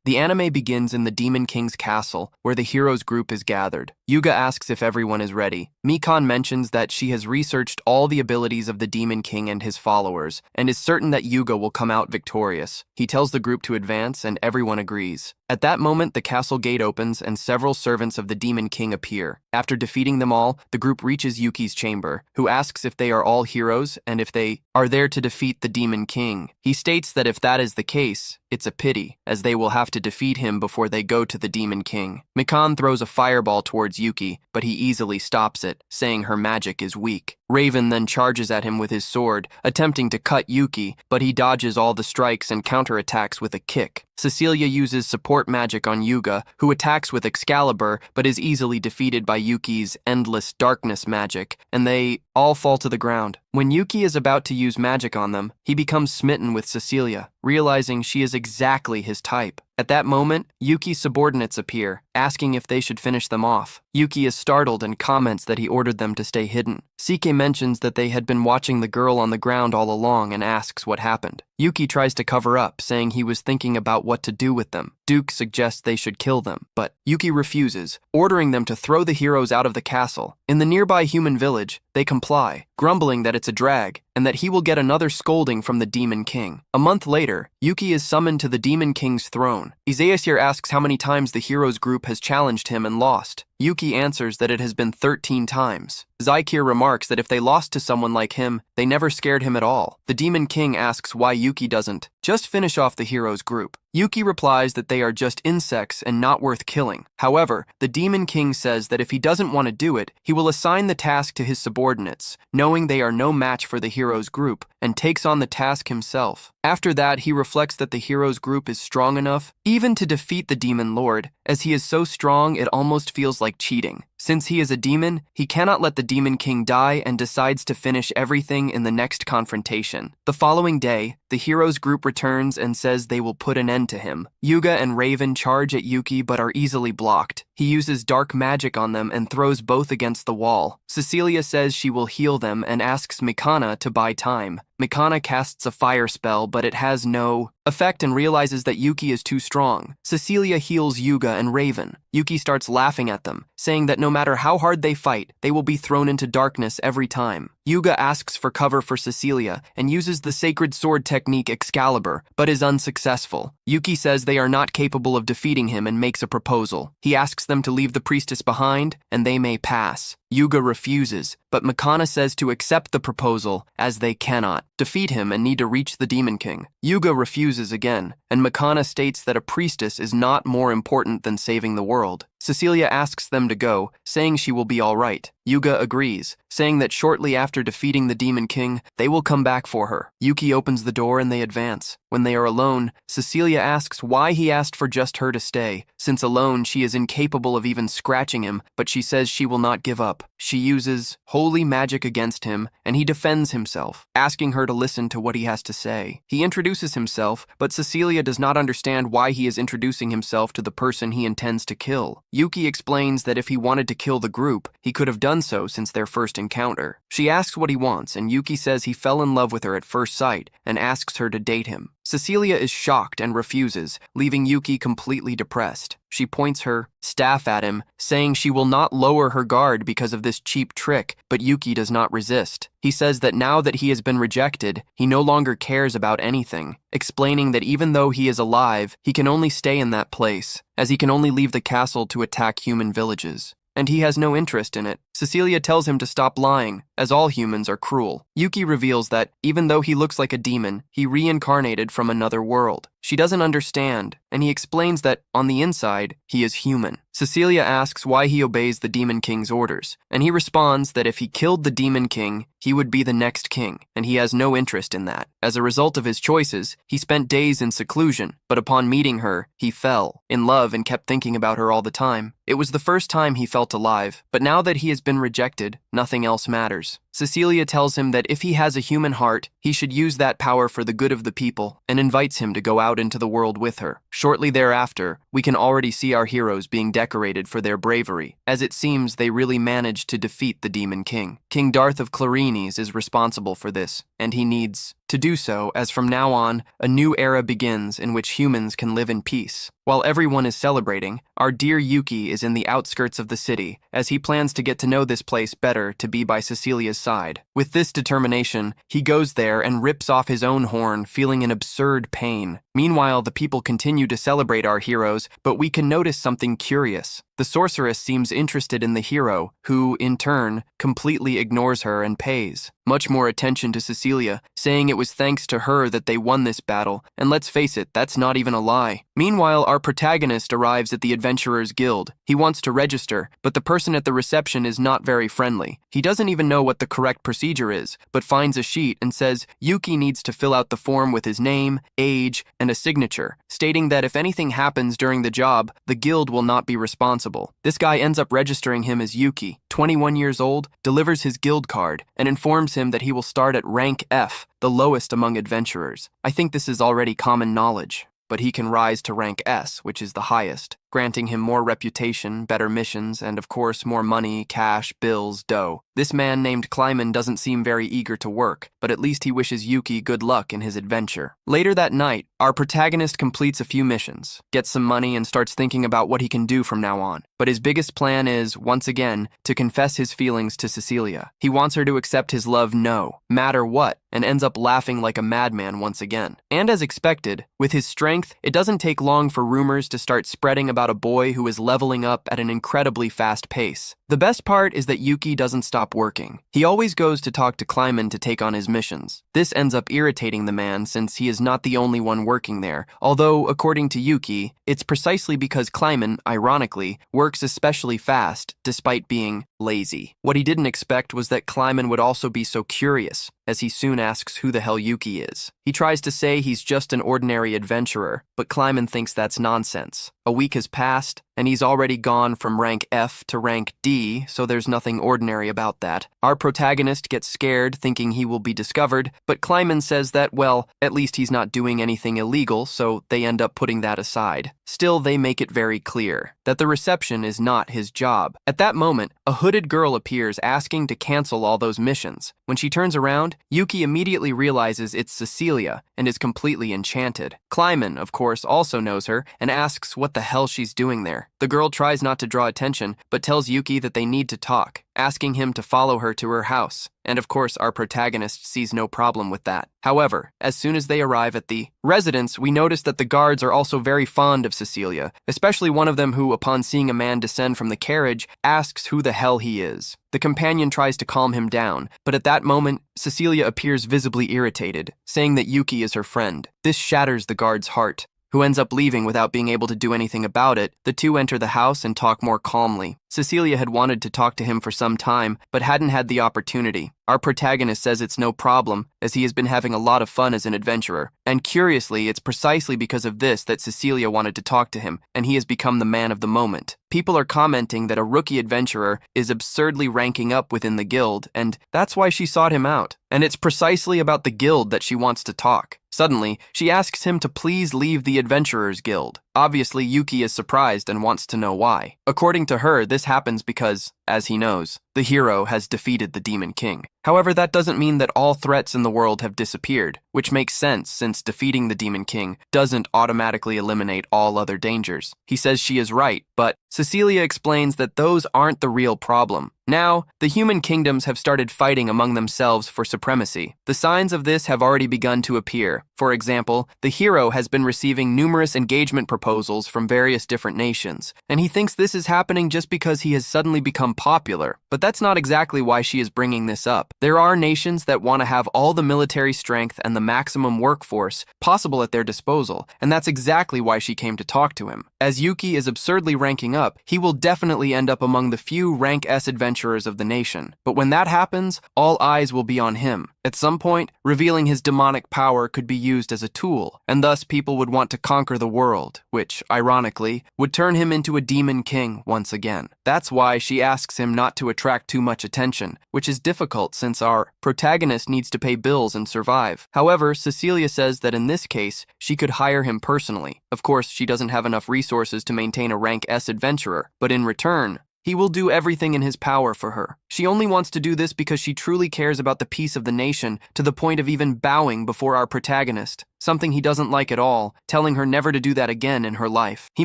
The anime begins in the Demon King's castle, where the heroes group is gathered. Yuga asks if everyone is ready. Mikan mentions that she has researched all the abilities of the Demon King and his followers, and is certain that Yuga will come out victorious. He tells the group to advance, and everyone agrees. At that moment, the castle gate opens, and several servants of the Demon King appear. After defeating them all, the group reaches Yuki's chamber, who asks if they are all heroes, and if they are there to defeat the Demon King. He states that if that is the case, it's a pity, as they will have to defeat him before they go to the Demon King. Mikan throws a fireball towards Yuki, but he easily stops it, saying her magic is weak. Raven then charges at him with his sword, attempting to cut Yuki, but he dodges all the strikes and counterattacks with a kick. Cecilia uses support magic on Yuga, who attacks with Excalibur, but is easily defeated by Yuki's endless darkness magic, and they all fall to the ground. When Yuki is about to use magic on them, he becomes smitten with Cecilia, realizing she is exactly his type. At that moment, Yuki's subordinates appear, asking if they should finish them off. Yuki is startled and comments that he ordered them to stay hidden. Sike mentions that they had been watching the girl on the ground all along and asks what happened. Yuki tries to cover up, saying he was thinking about what to do with them. Duke suggests they should kill them, but Yuki refuses, ordering them to throw the heroes out of the castle. In the nearby human village, they comply, grumbling that it's a drag, and that he will get another scolding from the Demon King. A month later, Yuki is summoned to the Demon King's throne. Izayasir asks how many times the heroes group has challenged him and lost. Yuki answers that it has been 13 times. Zaikir remarks that if they lost to someone like him, they never scared him at all. The Demon King asks why Yuki doesn't just finish off the heroes group. Yuki replies that they are just insects and not worth killing. However, the Demon King says that if he doesn't want to do it, he will assign the task to his subordinates, knowing they are no match for the heroes group, and takes on the task himself. After that, he reflects that the heroes group is strong enough even to defeat the Demon Lord. As he is so strong, it almost feels like cheating. Since he is a demon, he cannot let the Demon King die and decides to finish everything in the next confrontation. The following day, the heroes group returns and says they will put an end to him. Yuga and Raven charge at Yuki but are easily blocked. He uses dark magic on them and throws both against the wall. Cecilia says she will heal them and asks Mikana to buy time. Mikana casts a fire spell, but it has no effect and realizes that Yuki is too strong. Cecilia heals Yuga and Raven. Yuki starts laughing at them, saying that no matter how hard they fight, they will be thrown into darkness every time. Yuga asks for cover for Cecilia and uses the sacred sword technique Excalibur, but is unsuccessful. Yuki says they are not capable of defeating him and makes a proposal. He asks them to leave the priestess behind, and they may pass. Yuga refuses, but Mikana says to accept the proposal, as they cannot defeat him and need to reach the Demon King. Yuga refuses again, and Mikana states that a priestess is not more important than saving the world. Cecilia asks them to go, saying she will be all right. Yuga agrees, saying that shortly after defeating the Demon King, they will come back for her. Yuki opens the door and they advance. When they are alone, Cecilia asks why he asked for just her to stay. Since alone, she is incapable of even scratching him, but she says she will not give up. She uses holy magic against him, and he defends himself, asking her to listen to what he has to say. He introduces himself, but Cecilia does not understand why he is introducing himself to the person he intends to kill. Yuki explains that if he wanted to kill the group, he could have done so since their first encounter. She asks what he wants, and Yuki says he fell in love with her at first sight and asks her to date him. Cecilia is shocked and refuses, leaving Yuki completely depressed. She points her staff at him, saying she will not lower her guard because of this cheap trick, but Yuki does not resist. He says that now that he has been rejected, he no longer cares about anything, explaining that even though he is alive, he can only stay in that place, as he can only leave the castle to attack human villages. And he has no interest in it. Cecilia tells him to stop lying, as all humans are cruel. Yuki reveals that, even though he looks like a demon, he reincarnated from another world. She doesn't understand, and he explains that, on the inside, he is human. Cecilia asks why he obeys the Demon King's orders, and he responds that if he killed the Demon King, he would be the next king, and he has no interest in that. As a result of his choices, he spent days in seclusion, but upon meeting her, he fell in love and kept thinking about her all the time. It was the first time he felt alive, but now that he has been rejected, nothing else matters. Cecilia tells him that if he has a human heart, he should use that power for the good of the people, and invites him to go out into the world with her. Shortly thereafter, we can already see our heroes being decorated for their bravery, as it seems they really managed to defeat the Demon King. King Darth of Clarines is responsible for this, and he needs to to do so, as from now on, a new era begins in which humans can live in peace. While everyone is celebrating, our dear Yuki is in the outskirts of the city, as he plans to get to know this place better to be by Cecilia's side. With this determination, he goes there and rips off his own horn, feeling an absurd pain. Meanwhile, the people continue to celebrate our heroes, but we can notice something curious. The sorceress seems interested in the hero, who, in turn, completely ignores her and pays much more attention to Cecilia, saying it was thanks to her that they won this battle, and let's face it, that's not even a lie. Meanwhile, our protagonist arrives at the Adventurers Guild. He wants to register, but the person at the reception is not very friendly. He doesn't even know what the correct procedure is, but finds a sheet and says Yuki needs to fill out the form with his name, age, and a signature, stating that if anything happens during the job, the guild will not be responsible. This guy ends up registering him as Yuki, 21 years old, delivers his guild card, and informs him that he will start at rank F, the lowest among adventurers. I think this is already common knowledge, but he can rise to rank S, which is the highest, granting him more reputation, better missions, and of course more money, cash, bills, dough. This man named Kleiman doesn't seem very eager to work, but at least he wishes Yuki good luck in his adventure. Later that night, our protagonist completes a few missions, gets some money, and starts thinking about what he can do from now on. But his biggest plan is, once again, to confess his feelings to Cecilia. He wants her to accept his love no matter what, and ends up laughing like a madman once again. And as expected, with his strength, it doesn't take long for rumors to start spreading about a boy who is leveling up at an incredibly fast pace. The best part is that Yuki doesn't stop working. He always goes to talk to Kleiman to take on his missions. This ends up irritating the man since he is not the only one working there, although, according to Yuki, it's precisely because Kleiman, ironically, works especially fast, despite being lazy. What he didn't expect was that Kleiman would also be so curious, as he soon asks who the hell Yuki is. He tries to say he's just an ordinary adventurer, but Kleiman thinks that's nonsense. A week has passed, and he's already gone from rank F to rank D, so there's nothing ordinary about that. Our protagonist gets scared, thinking he will be discovered, but Kleiman says that, well, at least he's not doing anything illegal, so they end up putting that aside. Still, they make it very clear that the reception is not his job. At that moment, a hooded girl appears asking to cancel all those missions. When she turns around, Yuki immediately realizes it's Cecilia and is completely enchanted. Kleiman, of course, also knows her and asks what the hell she's doing there. The girl tries not to draw attention, but tells Yuki that they need to talk, asking him to follow her to her house. And of course, our protagonist sees no problem with that. However, as soon as they arrive at the residence, we notice that the guards are also very fond of Cecilia, especially one of them who, upon seeing a man descend from the carriage, asks who the hell he is. The companion tries to calm him down, but at that moment, Cecilia appears visibly irritated, saying that Yuki is her friend. This shatters the guard's heart, who ends up leaving without being able to do anything about it. The two enter the house and talk more calmly. Cecilia had wanted to talk to him for some time, but hadn't had the opportunity. Our protagonist says it's no problem, as he has been having a lot of fun as an adventurer. And curiously, it's precisely because of this that Cecilia wanted to talk to him, and he has become the man of the moment. People are commenting that a rookie adventurer is absurdly ranking up within the guild, and that's why she sought him out. And it's precisely about the guild that she wants to talk. Suddenly, she asks him to please leave the Adventurers Guild. Obviously, Yuki is surprised and wants to know why. According to her, this happens because, as he knows, the hero has defeated the Demon King. However, that doesn't mean that all threats in the world have disappeared, which makes sense since defeating the Demon King doesn't automatically eliminate all other dangers. He says she is right, but Cecilia explains that those aren't the real problem. Now, the human kingdoms have started fighting among themselves for supremacy. The signs of this have already begun to appear. For example, the hero has been receiving numerous engagement proposals from various different nations, and he thinks this is happening just because he has suddenly become popular. But that's not exactly why she is bringing this up. There are nations that want to have all the military strength and the maximum workforce possible at their disposal, and that's exactly why she came to talk to him. As Yuki is absurdly ranking up, he will definitely end up among the few rank S adventurers of the nation. But when that happens, all eyes will be on him. At some point, revealing his demonic power could be used as a tool, and thus people would want to conquer the world, which, ironically, would turn him into a demon king once again. That's why she asks him not to attract too much attention, which is difficult since our protagonist needs to pay bills and survive. However, Cecilia says that in this case, she could hire him personally. Of course, she doesn't have enough resources to maintain a rank S adventurer, but in return, He will do everything in his power for her. She only wants to do this because she truly cares about the peace of the nation, to the point of even bowing before our protagonist, something he doesn't like at all, telling her never to do that again in her life. He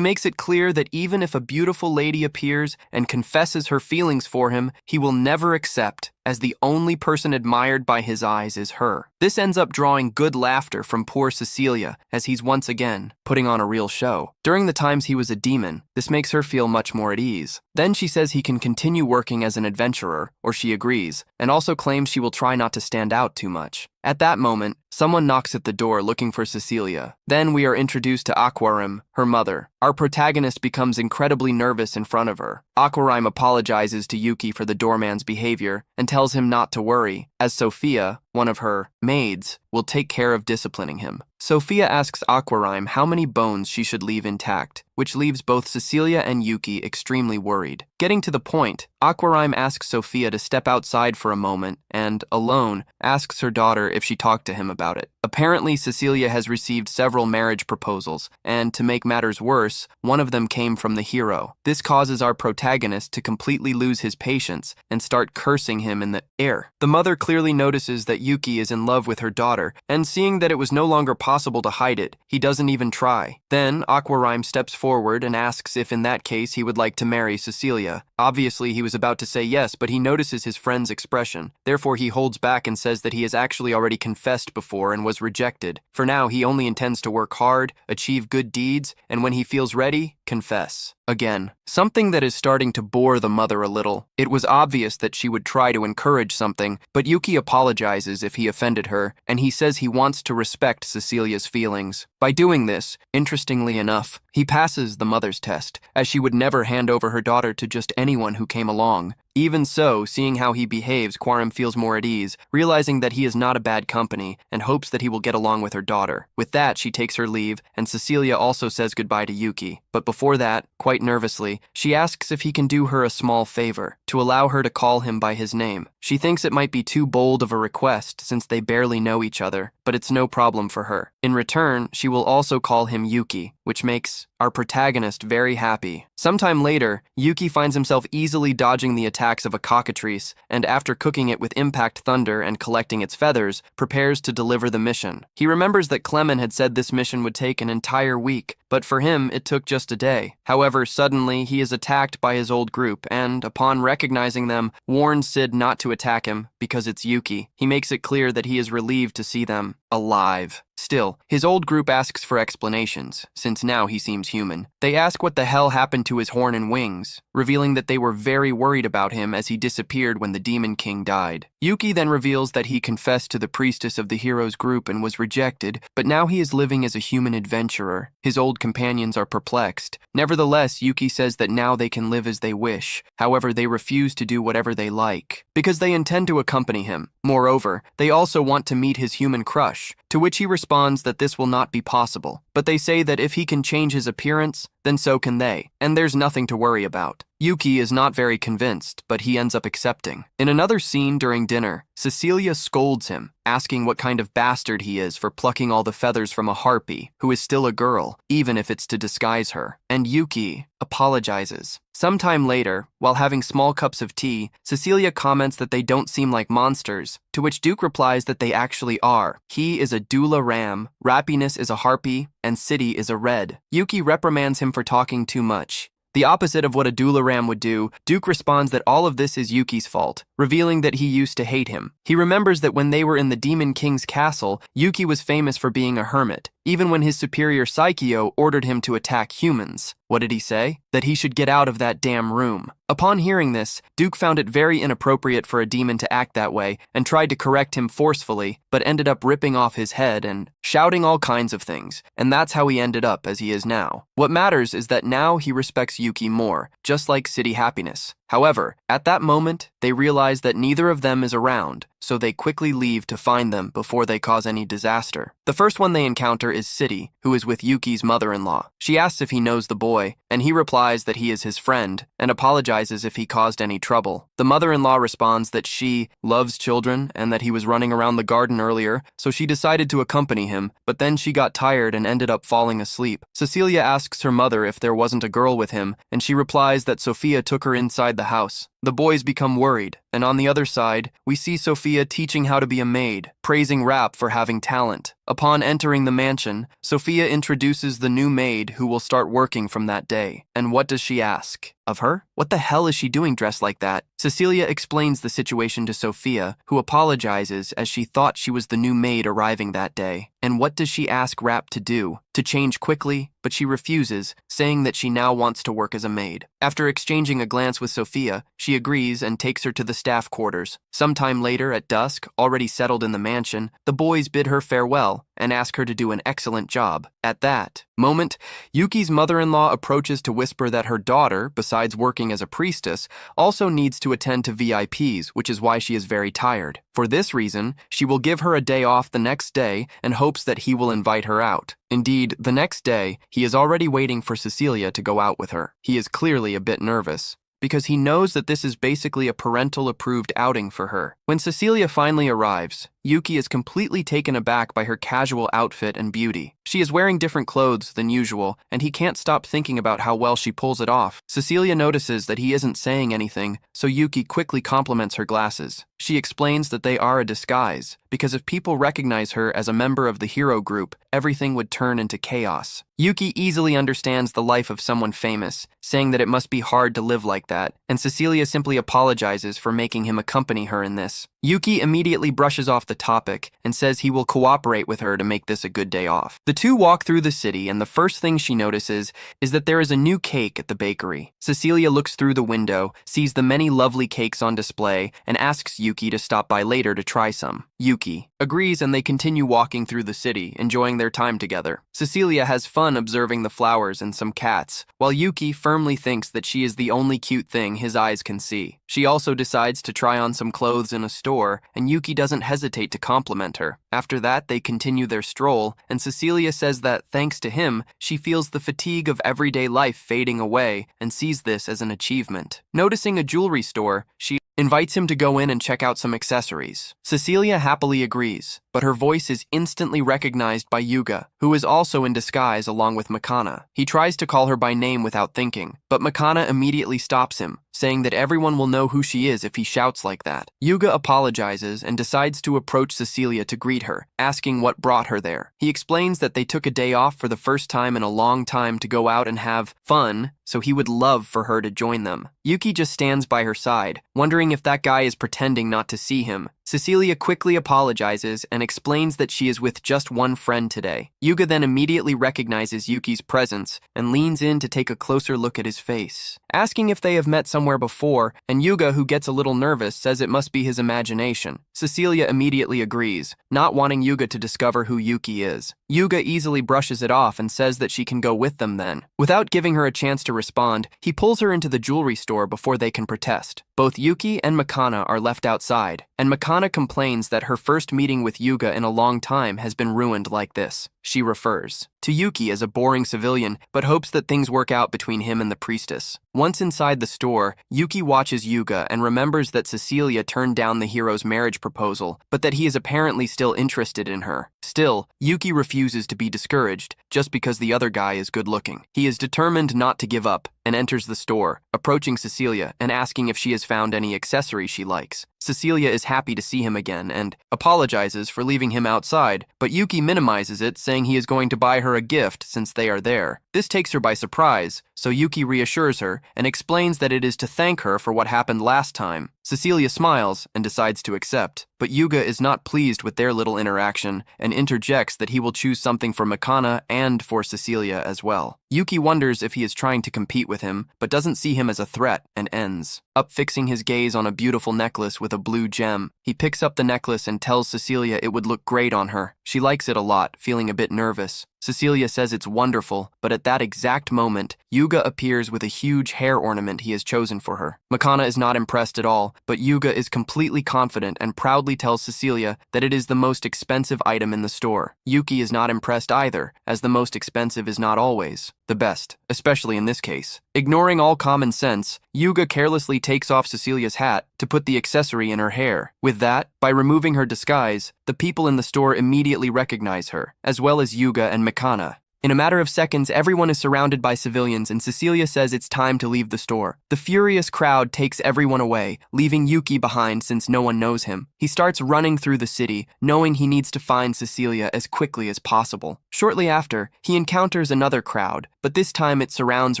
makes it clear that even if a beautiful lady appears and confesses her feelings for him, he will never accept, as the only person admired by his eyes is her. This ends up drawing good laughter from poor Cecilia, as he's once again putting on a real show. During the times he was a demon, this makes her feel much more at ease. Then she says he can continue working as an adventurer, or she agrees, and also claims she will try not to stand out too much. At that moment, someone knocks at the door looking for Cecilia. Then we are introduced to Aquarim, her mother. Our protagonist becomes incredibly nervous in front of her. Aquarim apologizes to Yuki for the doorman's behavior and tells him not to worry, as Sophia, one of her maids, will take care of disciplining him. Sophia asks Aquarim how many bones she should leave intact, which leaves both Cecilia and Yuki extremely worried. Getting to the point, Aquarim asks Sophia to step outside for a moment and, alone, asks her daughter if she talked to him about it. Apparently, Cecilia has received several marriage proposals, and to make matters worse, one of them came from the hero. This causes our protagonist to completely lose his patience and start cursing him in the air. The mother clearly notices that Yuki is in love with her daughter, and seeing that it was no longer possible to hide it, he doesn't even try. Then, Aquarim steps forward and asks if in that case he would like to marry Cecilia. Obviously, he was about to say yes, but he notices his friend's expression. Therefore, he holds back and says that he has actually already confessed before and was rejected. For now, he only intends to work hard, achieve good deeds, and when he feels ready, confess. Again, something that is starting to bore the mother a little. It was obvious that she would try to encourage something, but Yuki apologizes if he offended her, and he says he wants to respect Cecilia's feelings. By doing this, interestingly enough, he passes the mother's test, as she would never hand over her daughter to just anyone who came along. Even so, seeing how he behaves, Quarim feels more at ease, realizing that he is not a bad company, and hopes that he will get along with her daughter. With that, she takes her leave, and Cecilia also says goodbye to Yuki. But before that, quite nervously, she asks if he can do her a small favor, to allow her to call him by his name. She thinks it might be too bold of a request since they barely know each other, but it's no problem for her. In return, she will also call him Yuki, which makes our protagonist very happy. Sometime later, Yuki finds himself easily dodging the attacks of a cockatrice, and after cooking it with impact thunder and collecting its feathers, prepares to deliver the mission. He remembers that Clemen had said this mission would take an entire week, but for him, it took just a day. However, suddenly, he is attacked by his old group, and, upon recognizing them, warns Sid not to attack him, because it's Yuki. He makes it clear that he is relieved to see them alive. Still, his old group asks for explanations, since now he seems human. They ask what the hell happened to his horn and wings, revealing that they were very worried about him as he disappeared when the Demon King died. Yuki then reveals that he confessed to the priestess of the hero's group and was rejected, but now he is living as a human adventurer. His old companions are perplexed. Nevertheless, Yuki says that now they can live as they wish. However, they refuse to do whatever they like, because they intend to accompany him. Moreover, they also want to meet his human crush, to which he responds that this will not be possible. But they say that if he can change his appearance, then so can they, and there's nothing to worry about. Yuki is not very convinced, but he ends up accepting. In another scene during dinner, Cecilia scolds him, asking what kind of bastard he is for plucking all the feathers from a harpy, who is still a girl, even if it's to disguise her. And Yuki apologizes. Sometime later, while having small cups of tea, Cecilia comments that they don't seem like monsters, to which Duke replies that they actually are. He is a Dula ram, Rappiness is a harpy, and City is a red. Yuki reprimands him for talking too much. The opposite of what a Dula ram would do, Duke responds that all of this is Yuki's fault, revealing that he used to hate him. He remembers that when they were in the Demon King's castle, Yuki was famous for being a hermit, even when his superior Saikyo ordered him to attack humans. What did he say? That he should get out of that damn room. Upon hearing this, Duke found it very inappropriate for a demon to act that way and tried to correct him forcefully, but ended up ripping off his head and shouting all kinds of things, and that's how he ended up as he is now. What matters is that now he respects Yuki more, just like City Happiness. However, at that moment, they realize that neither of them is around, so they quickly leave to find them before they cause any disaster. The first one they encounter is City, who is with Yuki's mother-in-law. She asks if he knows the boy, and he replies that he is his friend, and apologizes if he caused any trouble. The mother-in-law responds that she loves children and that he was running around the garden earlier, so she decided to accompany him, but then she got tired and ended up falling asleep. Cecilia asks her mother if there wasn't a girl with him, and she replies that Sophia took her inside the house. The boys become worried, and on the other side, we see Sophia teaching how to be a maid, praising Rap for having talent. Upon entering the mansion, Sophia introduces the new maid who will start working from that day. And what does she ask? Of her? What the hell is she doing dressed like that? Cecilia explains the situation to Sophia, who apologizes as she thought she was the new maid arriving that day. And what does she ask Rap to do? To change quickly, but she refuses, saying that she now wants to work as a maid. After exchanging a glance with Sophia, she agrees and takes her to the staff quarters. Sometime later, at dusk, already settled in the mansion, the boys bid her farewell and ask her to do an excellent job. At that moment, Yuki's mother-in-law approaches to whisper that her daughter, besides working as a priestess, also needs to attend to VIPs, which is why she is very tired. For this reason, she will give her a day off the next day and hopes that he will invite her out. Indeed, the next day, he is already waiting for Cecilia to go out with her. He is clearly a bit nervous, because he knows that this is basically a parental-approved outing for her. When Cecilia finally arrives, Yuki is completely taken aback by her casual outfit and beauty. She is wearing different clothes than usual, and he can't stop thinking about how well she pulls it off. Cecilia notices that he isn't saying anything, so Yuki quickly compliments her glasses. She explains that they are a disguise, because if people recognize her as a member of the hero group, everything would turn into chaos. Yuki easily understands the life of someone famous, saying that it must be hard to live like that, and Cecilia simply apologizes for making him accompany her in this. Yuki immediately brushes off the topic and says he will cooperate with her to make this a good day off. The two walk through the city, and the first thing she notices is that there is a new cake at the bakery. Cecilia looks through the window, sees the many lovely cakes on display, and asks Yuki to stop by later to try some. Yuki agrees, and they continue walking through the city, enjoying their time together. Cecilia has fun observing the flowers and some cats, while Yuki firmly thinks that she is the only cute thing his eyes can see. She also decides to try on some clothes in a store, and Yuki doesn't hesitate to compliment her. After that, they continue their stroll, and Cecilia says that, thanks to him, she feels the fatigue of everyday life fading away and sees this as an achievement. Noticing a jewelry store, she invites him to go in and check out some accessories. Cecilia happily agrees, but her voice is instantly recognized by Yuga, who is also in disguise along with Makana. He tries to call her by name without thinking, but Makana immediately stops him, saying that everyone will know who she is if he shouts like that. Yuga apologizes and decides to approach Cecilia to greet her, asking what brought her there. He explains that they took a day off for the first time in a long time to go out and have fun, so he would love for her to join them. Yuki just stands by her side, wondering if that guy is pretending not to see him. Cecilia quickly apologizes and explains that she is with just one friend today. Yuga then immediately recognizes Yuki's presence and leans in to take a closer look at his face, asking if they have met somewhere before, and Yuga, who gets a little nervous, says it must be his imagination. Cecilia immediately agrees, not wanting Yuga to discover who Yuki is. Yuga easily brushes it off and says that she can go with them then. Without giving her a chance to respond, he pulls her into the jewelry store before they can protest. Both Yuki and Makana are left outside, and Makana complains that her first meeting with Yuga in a long time has been ruined like this. She refers to Yuki as a boring civilian, but hopes that things work out between him and the priestess. Once inside the store, Yuki watches Yuga and remembers that Cecilia turned down the hero's marriage proposal, but that he is apparently still interested in her. Still, Yuki refuses to be discouraged just because the other guy is good-looking. He is determined not to give up and enters the store, approaching Cecilia and asking if she has found any accessories she likes. Cecilia is happy to see him again and apologizes for leaving him outside, but Yuki minimizes it, saying he is going to buy her a gift since they are there. This takes her by surprise, so Yuki reassures her and explains that it is to thank her for what happened last time. Cecilia smiles and decides to accept, but Yuga is not pleased with their little interaction and interjects that he will choose something for Makana and for Cecilia as well. Yuki wonders if he is trying to compete with him, but doesn't see him as a threat and ends up fixing his gaze on a beautiful necklace with a blue gem. He picks up the necklace and tells Cecilia it would look great on her. She likes it a lot, feeling a bit nervous. Cecilia says it's wonderful, but at that exact moment, Yuga appears with a huge hair ornament he has chosen for her. Makana is not impressed at all, but Yuga is completely confident and proudly tells Cecilia that it is the most expensive item in the store. Yuki is not impressed either, as the most expensive is not always the best, especially in this case. Ignoring all common sense, Yuga carelessly takes off Cecilia's hat to put the accessory in her hair. With that, by removing her disguise, the people in the store immediately recognize her, as well as Yuga and Makana. In a matter of seconds, everyone is surrounded by civilians, and Cecilia says it's time to leave the store. The furious crowd takes everyone away, leaving Yuki behind since no one knows him. He starts running through the city, knowing he needs to find Cecilia as quickly as possible. Shortly after, he encounters another crowd, but this time it surrounds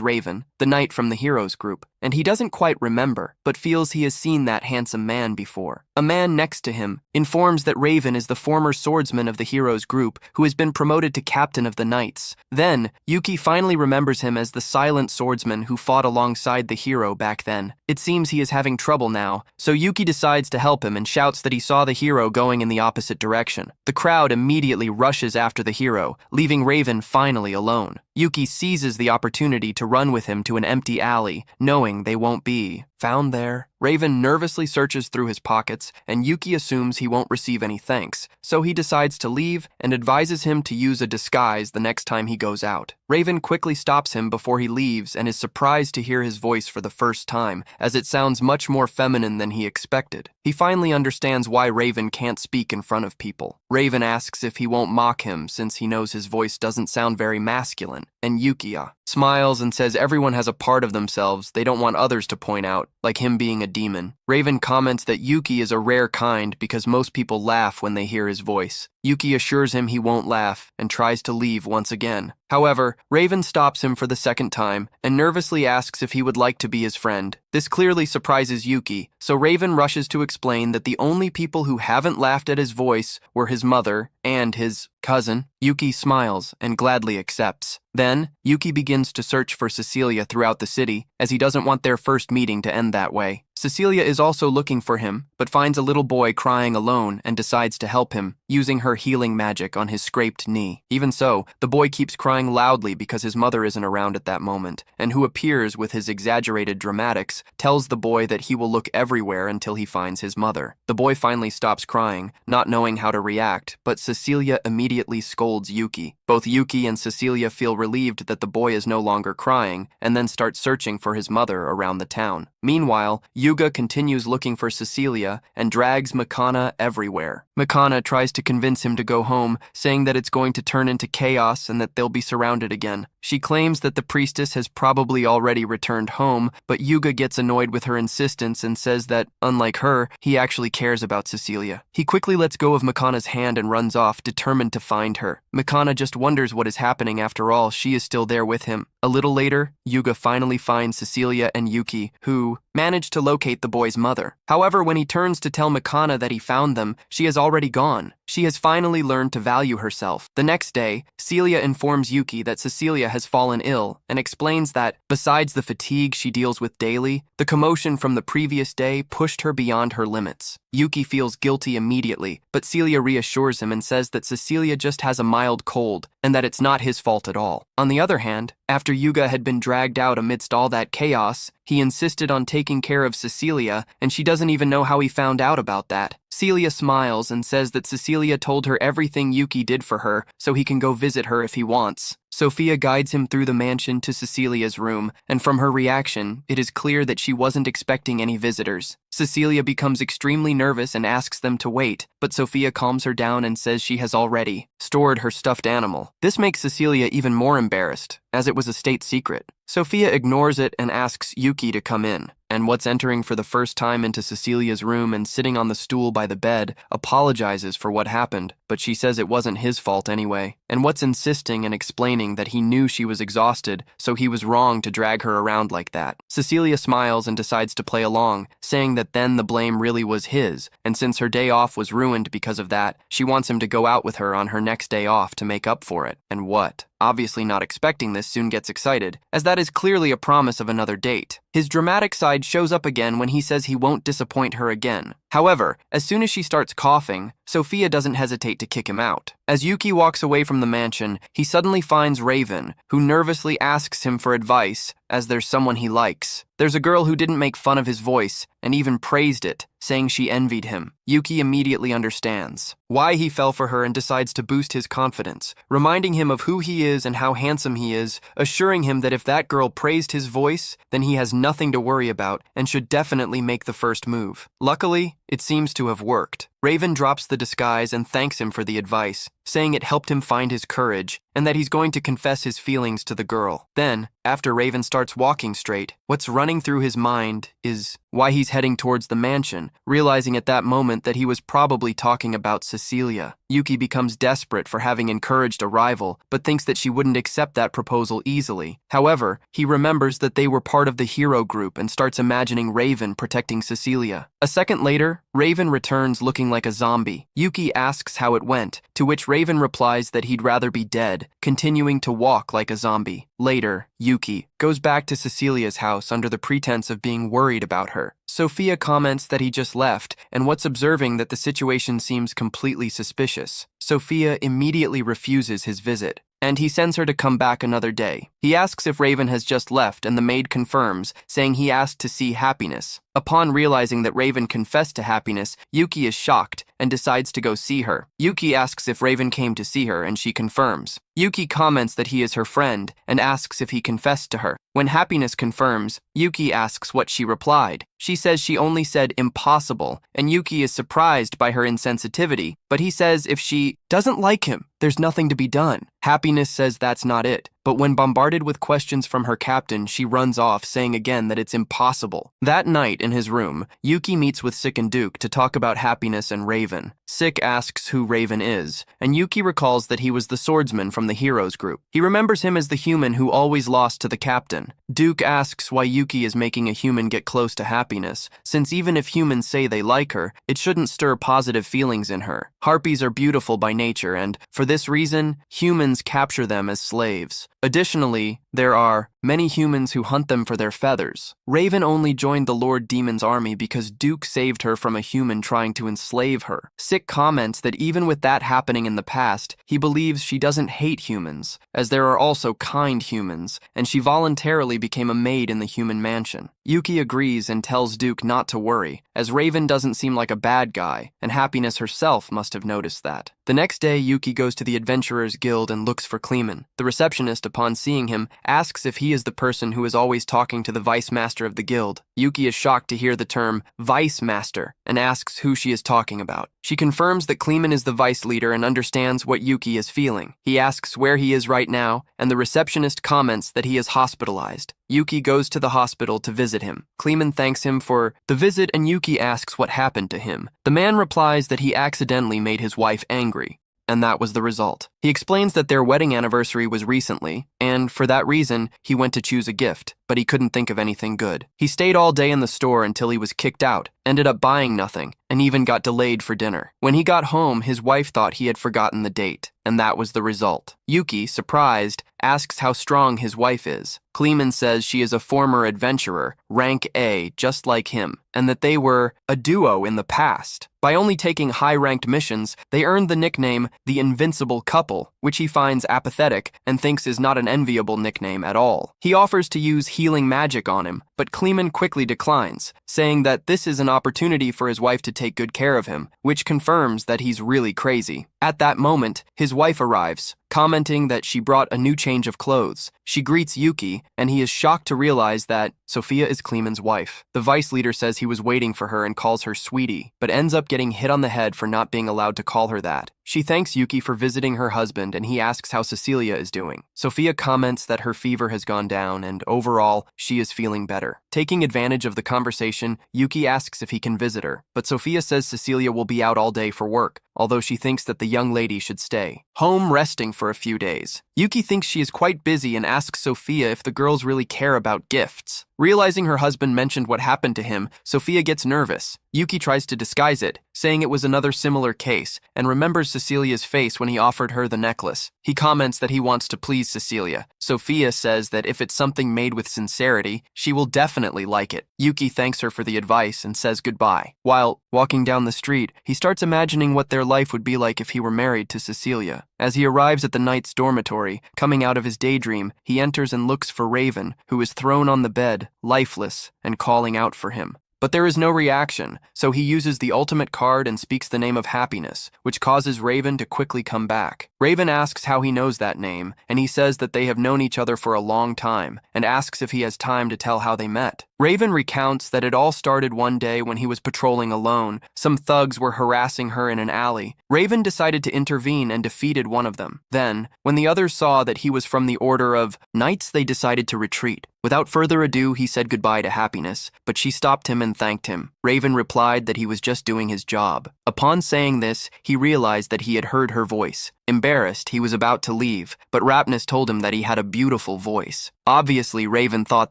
Raven, the knight from the heroes group, and he doesn't quite remember, but feels he has seen that handsome man before. A man next to him informs that Raven is the former swordsman of the heroes group who has been promoted to captain of the knights. Then, Yuki finally remembers him as the silent swordsman who fought alongside the hero back then. It seems he is having trouble now, so Yuki decides to help him and shouts that he saw the hero going in the opposite direction. The crowd immediately rushes after the hero, leaving Raven finally alone. Yuki seizes the opportunity to run with him to an empty alley, knowing they won't be found there. Raven nervously searches through his pockets, and Yuki assumes he won't receive any thanks, so he decides to leave and advises him to use a disguise the next time he goes out. Raven quickly stops him before he leaves and is surprised to hear his voice for the first time, as it sounds much more feminine than he expected. He finally understands why Raven can't speak in front of people. Raven asks if he won't mock him since he knows his voice doesn't sound very masculine, and Yuki smiles and says everyone has a part of themselves they don't want others to point out, like him being a demon. Raven comments that Yuki is a rare kind because most people laugh when they hear his voice. Yuki assures him he won't laugh and tries to leave once again. However, Raven stops him for the second time and nervously asks if he would like to be his friend. This clearly surprises Yuki, so Raven rushes to explain that the only people who haven't laughed at his voice were his mother and his cousin. Yuki smiles and gladly accepts. Then, Yuki begins to search for Cecilia throughout the city, as he doesn't want their first meeting to end that way. Cecilia is also looking for him, but finds a little boy crying alone and decides to help him, using her healing magic on his scraped knee. Even so, the boy keeps crying loudly because his mother isn't around at that moment, and who appears with his exaggerated dramatics, tells the boy that he will look everywhere until he finds his mother. The boy finally stops crying, not knowing how to react, but Cecilia immediately scolds Yuki. Both Yuki and Cecilia feel relieved that the boy is no longer crying, and then start searching for his mother around the town. Meanwhile, Yuga continues looking for Cecilia and drags Makana everywhere. Makana tries to convince him to go home, saying that it's going to turn into chaos and that they'll be surrounded again. She claims that the priestess has probably already returned home, but Yuga gets annoyed with her insistence and says that, unlike her, he actually cares about Cecilia. He quickly lets go of Makana's hand and runs off, determined to find her. Makana just wonders what is happening. After all, she is still there with him. A little later, Yuga finally finds Cecilia and Yuki, who manage to locate the boy's mother. However, when he turns to tell Makana that he found them, she has already gone. She has finally learned to value herself. The next day, Celia informs Yuki that Cecilia has fallen ill and explains that, besides the fatigue she deals with daily, the commotion from the previous day pushed her beyond her limits. Yuki feels guilty immediately, but Celia reassures him and says that Cecilia just has a mild cold and that it's not his fault at all. On the other hand, after Yuga had been dragged out amidst all that chaos, he insisted on taking care of Cecilia, and she doesn't even know how he found out about that. Celia smiles and says that Cecilia told her everything Yuki did for her, so he can go visit her if he wants. Sophia guides him through the mansion to Cecilia's room, and from her reaction, it is clear that she wasn't expecting any visitors. Cecilia becomes extremely nervous and asks them to wait, but Sophia calms her down and says she has already stored her stuffed animal. This makes Cecilia even more embarrassed, as it was a state secret. Sophia ignores it and asks Yuki to come in, and what's entering for the first time into Cecilia's room and sitting on the stool by the bed apologizes for what happened, but she says it wasn't his fault anyway. And what's insisting and explaining that he knew she was exhausted, so he was wrong to drag her around like that. Cecilia smiles and decides to play along, saying that then the blame really was his, and since her day off was ruined because of that, she wants him to go out with her on her next day off to make up for it. And what? Obviously not expecting this, soon gets excited, as that is clearly a promise of another date. His dramatic side shows up again when he says he won't disappoint her again. However, as soon as she starts coughing, Sophia doesn't hesitate to kick him out. As Yuki walks away from the mansion, he suddenly finds Raven, who nervously asks him for advice, as there's someone he likes. There's a girl who didn't make fun of his voice, and even praised it, saying she envied him. Yuki immediately understands why he fell for her and decides to boost his confidence, reminding him of who he is and how handsome he is, assuring him that if that girl praised his voice, then he has nothing to worry about and should definitely make the first move. Luckily, it seems to have worked. Raven drops the disguise and thanks him for the advice, saying it helped him find his courage and that he's going to confess his feelings to the girl. Then, after Raven starts walking straight, what's running through his mind is why he's heading towards the mansion, realizing at that moment that he was probably talking about Cecilia. Yuki becomes desperate for having encouraged a rival, but thinks that she wouldn't accept that proposal easily. However, he remembers that they were part of the hero group and starts imagining Raven protecting Cecilia. A second later, Raven returns looking like a zombie. Yuki asks how it went, to which Raven replies that he'd rather be dead, continuing to walk like a zombie. Later, Yuki goes back to Cecilia's house under the pretense of being worried about her. Sophia comments that he just left, and what's observing that the situation seems completely suspicious. Sophia immediately refuses his visit, and he sends her to come back another day. He asks if Raven has just left, and the maid confirms, saying he asked to see Happiness. Upon realizing that Raven confessed to Happiness, Yuki is shocked and decides to go see her. Yuki asks if Raven came to see her, and she confirms. Yuki comments that he is her friend and asks if he confessed to her. When Happiness confirms, Yuki asks what she replied. She says she only said impossible, and Yuki is surprised by her insensitivity, but he says if she doesn't like him, there's nothing to be done. Happiness says that's not it, but when bombarded with questions from her captain, she runs off, saying again that it's impossible. That night in his room, Yuki meets with Sick and Duke to talk about Happiness and Raven. Sick asks who Raven is, and Yuki recalls that he was the swordsman from the heroes group. He remembers him as the human who always lost to the captain. Duke asks why Yuki is making a human get close to Happiness, since even if humans say they like her, it shouldn't stir positive feelings in her. Harpies are beautiful by nature, and for this reason, humans capture them as slaves. Additionally, there are many humans who hunt them for their feathers. Raven only joined the Lord Demon's army because Duke saved her from a human trying to enslave her. Sick comments that even with that happening in the past, he believes she doesn't hate humans, as there are also kind humans, and she voluntarily became a maid in the human mansion. Yuki agrees and tells Duke not to worry, as Raven doesn't seem like a bad guy, and Happiness herself must have noticed that. The next day, Yuki goes to the Adventurers Guild and looks for Kleeman. The receptionist, upon seeing him, asks if he is the person who is always talking to the vice master of the guild. Yuki is shocked to hear the term vice master and asks who she is talking about. She confirms that Kleeman is the vice leader and understands what Yuki is feeling. He asks where he is right now, and the receptionist comments that he is hospitalized. Yuki goes to the hospital to visit him. Kleeman thanks him for the visit, and Yuki asks what happened to him. The man replies that he accidentally made his wife angry, and that was the result. He explains that their wedding anniversary was recently, and for that reason, he went to choose a gift, but he couldn't think of anything good. He stayed all day in the store until he was kicked out, ended up buying nothing, and even got delayed for dinner. When he got home, his wife thought he had forgotten the date, and that was the result. Yuki, surprised, asks how strong his wife is. Kleeman says she is a former adventurer, rank A, just like him, and that they were a duo in the past. By only taking high-ranked missions, they earned the nickname the Invincible Couple, which he finds apathetic and thinks is not an enviable nickname at all. He offers to use healing magic on him, but Kleeman quickly declines, saying that this is an opportunity for his wife to take good care of him, which confirms that he's really crazy. At that moment, his wife arrives, commenting that she brought a new change of clothes. She greets Yuki, and he is shocked to realize that Sophia is Kleeman's wife. The vice leader says he was waiting for her and calls her sweetie, but ends up getting hit on the head for not being allowed to call her that. She thanks Yuki for visiting her husband, and he asks how Cecilia is doing. Sophia comments that her fever has gone down, and overall, she is feeling better. Taking advantage of the conversation, Yuki asks if he can visit her, but Sophia says Cecilia will be out all day for work, although she thinks that the young lady should stay home resting for a few days. Yuki thinks she is quite busy and asks Sophia if the girls really care about gifts. Realizing her husband mentioned what happened to him, Sophia gets nervous. Yuki tries to disguise it, saying it was another similar case, and remembers Cecilia's face when he offered her the necklace. He comments that he wants to please Cecilia. Sophia says that if it's something made with sincerity, she will definitely like it. Yuki thanks her for the advice and says goodbye. While walking down the street, he starts imagining what their life would be like if he were married to Cecilia. As he arrives at the knight's dormitory, coming out of his daydream, he enters and looks for Raven, who is thrown on the bed, lifeless, and calling out for him. But there is no reaction, so he uses the ultimate card and speaks the name of Happiness, which causes Raven to quickly come back. Raven asks how he knows that name, and he says that they have known each other for a long time, and asks if he has time to tell how they met. Raven recounts that it all started one day when he was patrolling alone. Some thugs were harassing her in an alley. Raven decided to intervene and defeated one of them. Then, when the others saw that he was from the Order of Knights, they decided to retreat. Without further ado, he said goodbye to Happiness, but she stopped him and thanked him. Raven replied that he was just doing his job. Upon saying this, he realized that he had heard her voice. Embarrassed, he was about to leave, but Rapness told him that he had a beautiful voice. Obviously, Raven thought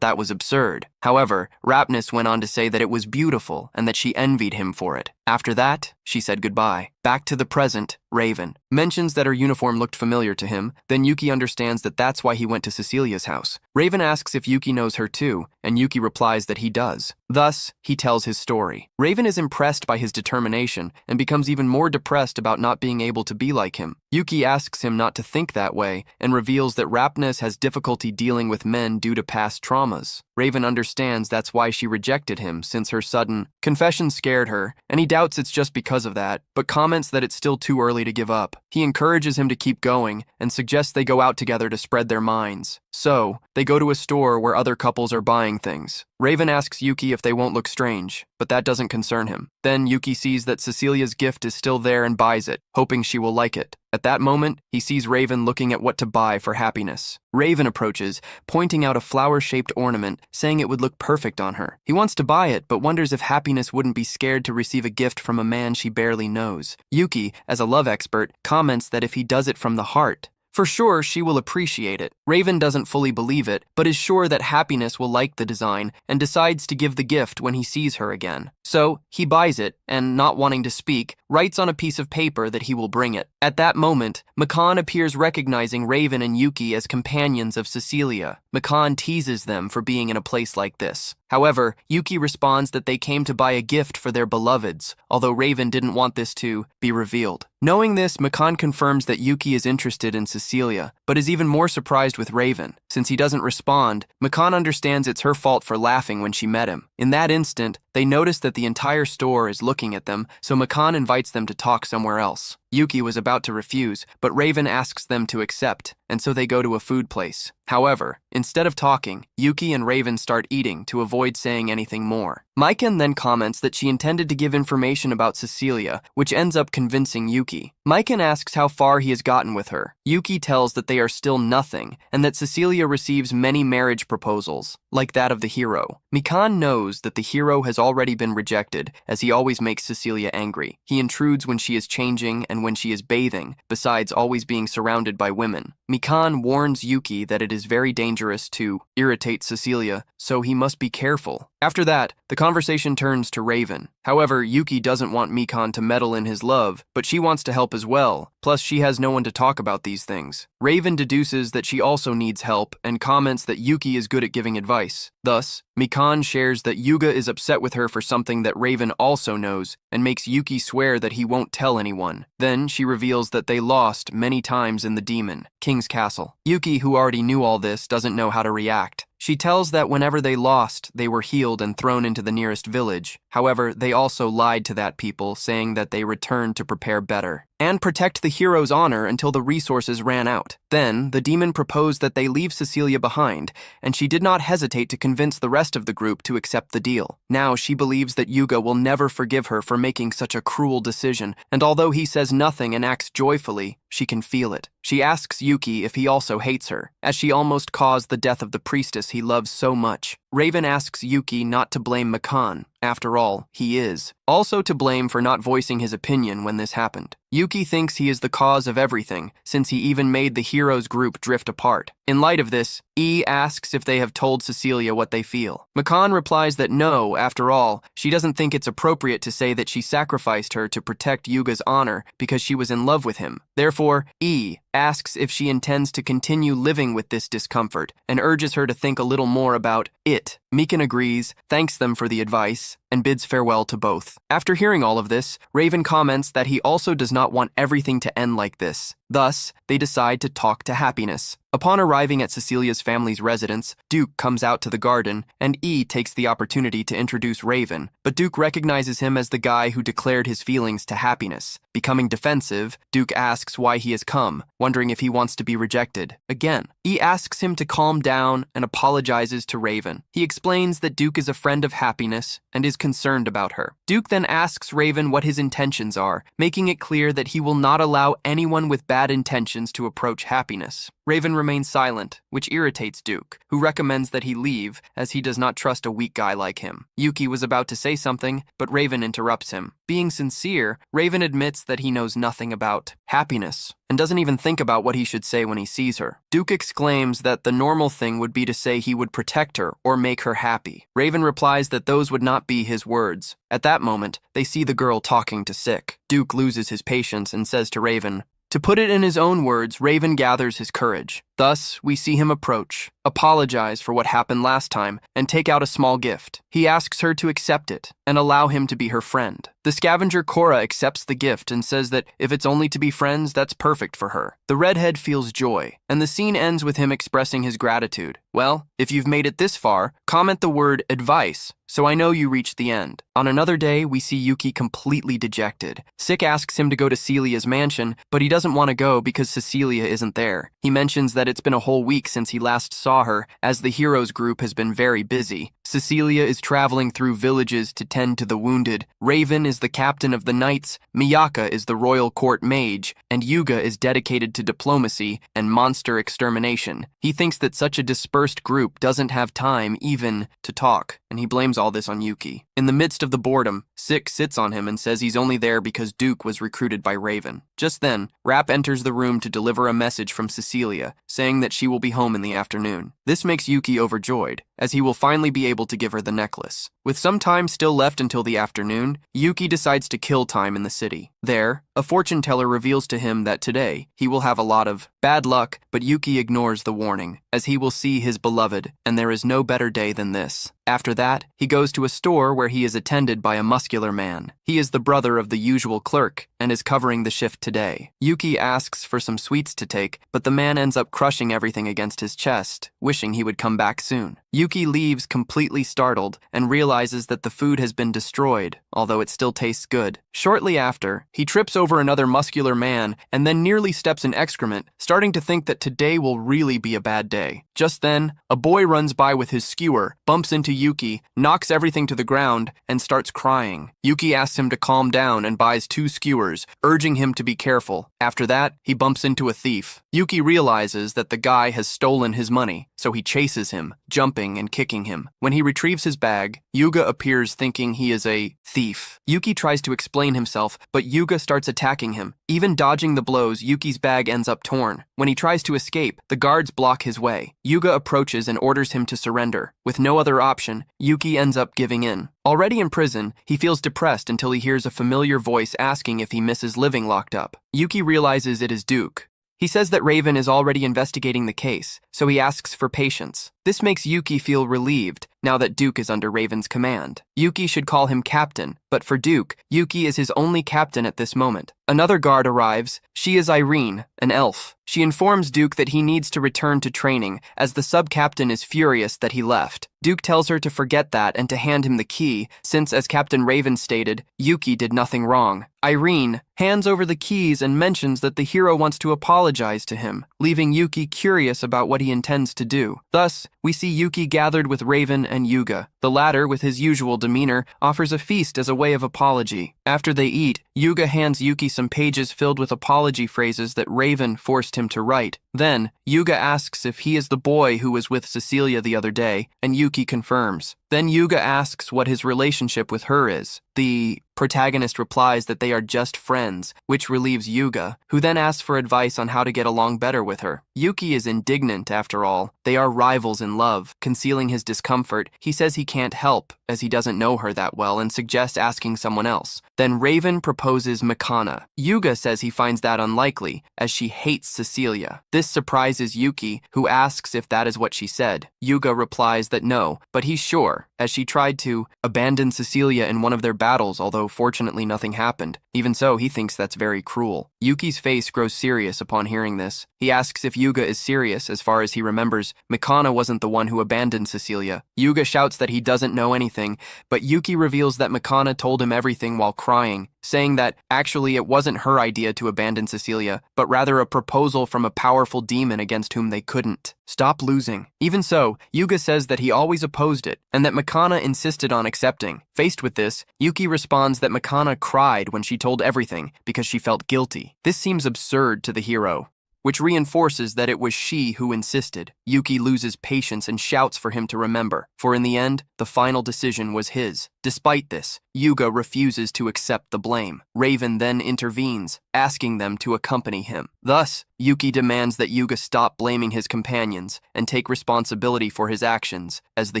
that was absurd. However, Rapness went on to say that it was beautiful and that she envied him for it. After that, she said goodbye. Back to the present, Raven mentions that her uniform looked familiar to him. Then Yuki understands that that's why he went to Cecilia's house. Raven asks if Yuki knows her too, and Yuki replies that he does. Thus, he tells his story. Raven is impressed by his determination and becomes even more depressed about not being able to be like him. Yuki asks him not to think that way and reveals that Rapness has difficulty dealing with men due to past traumas. Raven understands that's why she rejected him, since her sudden confession scared her, and he doubts it's just because of that, but comments that it's still too early to give up. He encourages him to keep going and suggests they go out together to spread their minds. So, they go to a store where other couples are buying things. Raven asks Yuki if they won't look strange, but that doesn't concern him. Then Yuki sees that Cecilia's gift is still there and buys it, hoping she will like it. At that moment, he sees Raven looking at what to buy for Happiness. Raven approaches, pointing out a flower-shaped ornament, saying it would look perfect on her. He wants to buy it, but wonders if Happiness wouldn't be scared to receive a gift from a man she barely knows. Yuki, as a love expert, comments that if he does it from the heart, for sure, she will appreciate it. Raven doesn't fully believe it, but is sure that Happiness will like the design and decides to give the gift when he sees her again. So, he buys it, and not wanting to speak, writes on a piece of paper that he will bring it. At that moment, Makan appears recognizing Raven and Yuki as companions of Cecilia. Makan teases them for being in a place like this. However, Yuki responds that they came to buy a gift for their beloveds, although Raven didn't want this to be revealed. Knowing this, Makan confirms that Yuki is interested in Cecilia, but is even more surprised with Raven. Since he doesn't respond, Makan understands it's her fault for laughing when she met him. In that instant, they notice that the entire store is looking at them, so Makan invites them to talk somewhere else. Yuki was about to refuse, but Raven asks them to accept, and so they go to a food place. However, instead of talking, Yuki and Raven start eating to avoid saying anything more. Maiken then comments that she intended to give information about Cecilia, which ends up convincing Yuki. Maiken asks how far he has gotten with her. Yuki tells that they are still nothing, and that Cecilia receives many marriage proposals, like that of the hero. Mikan knows that the hero has already been rejected, as he always makes Cecilia angry. He intrudes when she is changing and when she is bathing, besides always being surrounded by women. Mikan warns Yuki that it is very dangerous to irritate Cecilia, so he must be careful. After that, the conversation turns to Raven. However, Yuki doesn't want Mikan to meddle in his love, but she wants to help as well. Plus, she has no one to talk about these things. Raven deduces that she also needs help and comments that Yuki is good at giving advice. Thus, Mikan shares that Yuga is upset with her for something that Raven also knows and makes Yuki swear that he won't tell anyone. Then she reveals that they lost many times in the Demon King's castle. Yuki, who already knew all this, doesn't know how to react. She tells that whenever they lost, they were healed and thrown into the nearest village. However, they also lied to that people, saying that they returned to prepare better and protect the hero's honor until the resources ran out. Then, the demon proposed that they leave Cecilia behind, and she did not hesitate to convince the rest of the group to accept the deal. Now, she believes that Yuga will never forgive her for making such a cruel decision, and although he says nothing and acts joyfully, she can feel it. She asks Yuki if he also hates her, as she almost caused the death of the priestess he loves so much. Raven asks Yuki not to blame Mikan. After all, he is also to blame for not voicing his opinion when this happened. Yuki thinks he is the cause of everything, since he even made the heroes' group drift apart. In light of this, E asks if they have told Cecilia what they feel. Mikan replies that no, after all, she doesn't think it's appropriate to say that she sacrificed her to protect Yuga's honor because she was in love with him. Therefore, E asks if she intends to continue living with this discomfort and urges her to think a little more about it. Mikan agrees, thanks them for the advice, and bids farewell to both. After hearing all of this, Raven comments that he also does not want everything to end like this. Thus, they decide to talk to Happiness. Upon arriving at Cecilia's family's residence, Duke comes out to the garden, and E takes the opportunity to introduce Raven, but Duke recognizes him as the guy who declared his feelings to Happiness. Becoming defensive, Duke asks why he has come, wondering if he wants to be rejected. Again, E asks him to calm down and apologizes to Raven. He explains that Duke is a friend of Happiness and is concerned about her. Duke then asks Raven what his intentions are, making it clear that he will not allow anyone with bad intentions to approach Happiness. Raven remains silent, which irritates Duke, who recommends that he leave as he does not trust a weak guy like him. Yuki was about to say something, but Raven interrupts him. Being sincere, Raven admits that he knows nothing about Happiness and doesn't even think about what he should say when he sees her. Duke exclaims that the normal thing would be to say he would protect her or make her happy. Raven replies that those would not be his words. At that moment, they see the girl talking to Sick. Duke loses his patience and says to Raven, to put it in his own words, Raven gathers his courage. Thus, we see him approach, apologize for what happened last time, and take out a small gift. He asks her to accept it and allow him to be her friend. The scavenger Cora accepts the gift and says that if it's only to be friends, that's perfect for her. The redhead feels joy, and the scene ends with him expressing his gratitude. Well, if you've made it this far, comment the word advice, so I know you reached the end. On another day, we see Yuki completely dejected. Sick asks him to go to Celia's mansion, but he doesn't want to go because Cecilia isn't there. He mentions that it's been a whole week since he last saw her, as the heroes group has been very busy. Cecilia is traveling through villages to tend to the wounded. Raven is the captain of the knights, Miyaka is the royal court mage, and Yuga is dedicated to diplomacy and monster extermination. He thinks that such a dispersed group doesn't have time even to talk, and he blames all this on Yuki. In the midst of the boredom, Sick sits on him and says he's only there because Duke was recruited by Raven. Just then, Rap enters the room to deliver a message from Cecilia, saying that she will be home in the afternoon. This makes Yuki overjoyed, as he will finally be able to give her the necklace. With some time still left until the afternoon, Yuki decides to kill time in the city. There, a fortune teller reveals to him that today he will have a lot of bad luck, but Yuki ignores the warning, as he will see his beloved, and there is no better day than this. After that, he goes to a store where he is attended by a muscular man. He is the brother of the usual clerk and is covering the shift today. Yuki asks for some sweets to take, but the man ends up crushing everything against his chest, wishing he would come back soon. Yuki leaves completely startled and realizes that the food has been destroyed, although it still tastes good. Shortly after, he trips over another muscular man and then nearly steps in excrement, starting to think that today will really be a bad day. Just then, a boy runs by with his skewer, bumps into Yuki, knocks everything to the ground, and starts crying. Yuki asks him to calm down and buys 2 skewers, urging him to be careful. After that, he bumps into a thief. Yuki realizes that the guy has stolen his money, so he chases him, jumping and kicking him. When he retrieves his bag, Yuga appears thinking he is a thief. Yuki tries to explain himself, but Yuga starts attacking him. Even dodging the blows, Yuki's bag ends up torn. When he tries to escape, the guards block his way. Yuga approaches and orders him to surrender. With no other option, Yuki ends up giving in. Already in prison, he feels depressed until he hears a familiar voice asking if he misses living locked up. Yuki realizes it is Duke. He says that Raven is already investigating the case, so he asks for patience. This makes Yuki feel relieved, now that Duke is under Raven's command. Yuki should call him captain, but for Duke, Yuki is his only captain at this moment. Another guard arrives. She is Irene, an elf. She informs Duke that he needs to return to training, as the sub-captain is furious that he left. Duke tells her to forget that and to hand him the key, since, as Captain Raven stated, Yuki did nothing wrong. Irene hands over the keys and mentions that the hero wants to apologize to him, leaving Yuki curious about what he intends to do. Thus, we see Yuki gathered with Raven and Yuga. The latter, with his usual demeanor, offers a feast as a way of apology. After they eat, Yuga hands Yuki some pages filled with apology phrases that Raven forced him to write. Then, Yuga asks if he is the boy who was with Cecilia the other day, and Yuki confirms. Then Yuga asks what his relationship with her is. The protagonist replies that they are just friends, which relieves Yuga, who then asks for advice on how to get along better with her. Yuki is indignant after all. They are rivals in love. Concealing his discomfort, he says he can't help, as he doesn't know her that well, and suggests asking someone else. Then Raven proposes Mikana. Yuga says he finds that unlikely, as she hates Cecilia. This surprises Yuki, who asks if that is what she said. Yuga replies that no, but he's sure, as she tried to abandon Cecilia in one of their battles, although fortunately nothing happened. Even so, he thinks that's very cruel. Yuki's face grows serious upon hearing this. He asks if Yuga is serious. As far as he remembers, Mikana wasn't the one who abandoned Cecilia. Yuga shouts that he doesn't know anything, but Yuki reveals that Mikana told him everything while crying, saying that actually it wasn't her idea to abandon Cecilia, but rather a proposal from a powerful demon against whom they couldn't stop losing. Even so, Yuga says that he always opposed it, and that Mikana insisted on accepting. Faced with this, Yuki responds that Mikana cried when she told everything because she felt guilty. This seems absurd to the hero, which reinforces that it was she who insisted. Yuki loses patience and shouts for him to remember, for in the end, the final decision was his. Despite this, Yuga refuses to accept the blame. Raven then intervenes, asking them to accompany him. Thus, Yuki demands that Yuga stop blaming his companions and take responsibility for his actions as the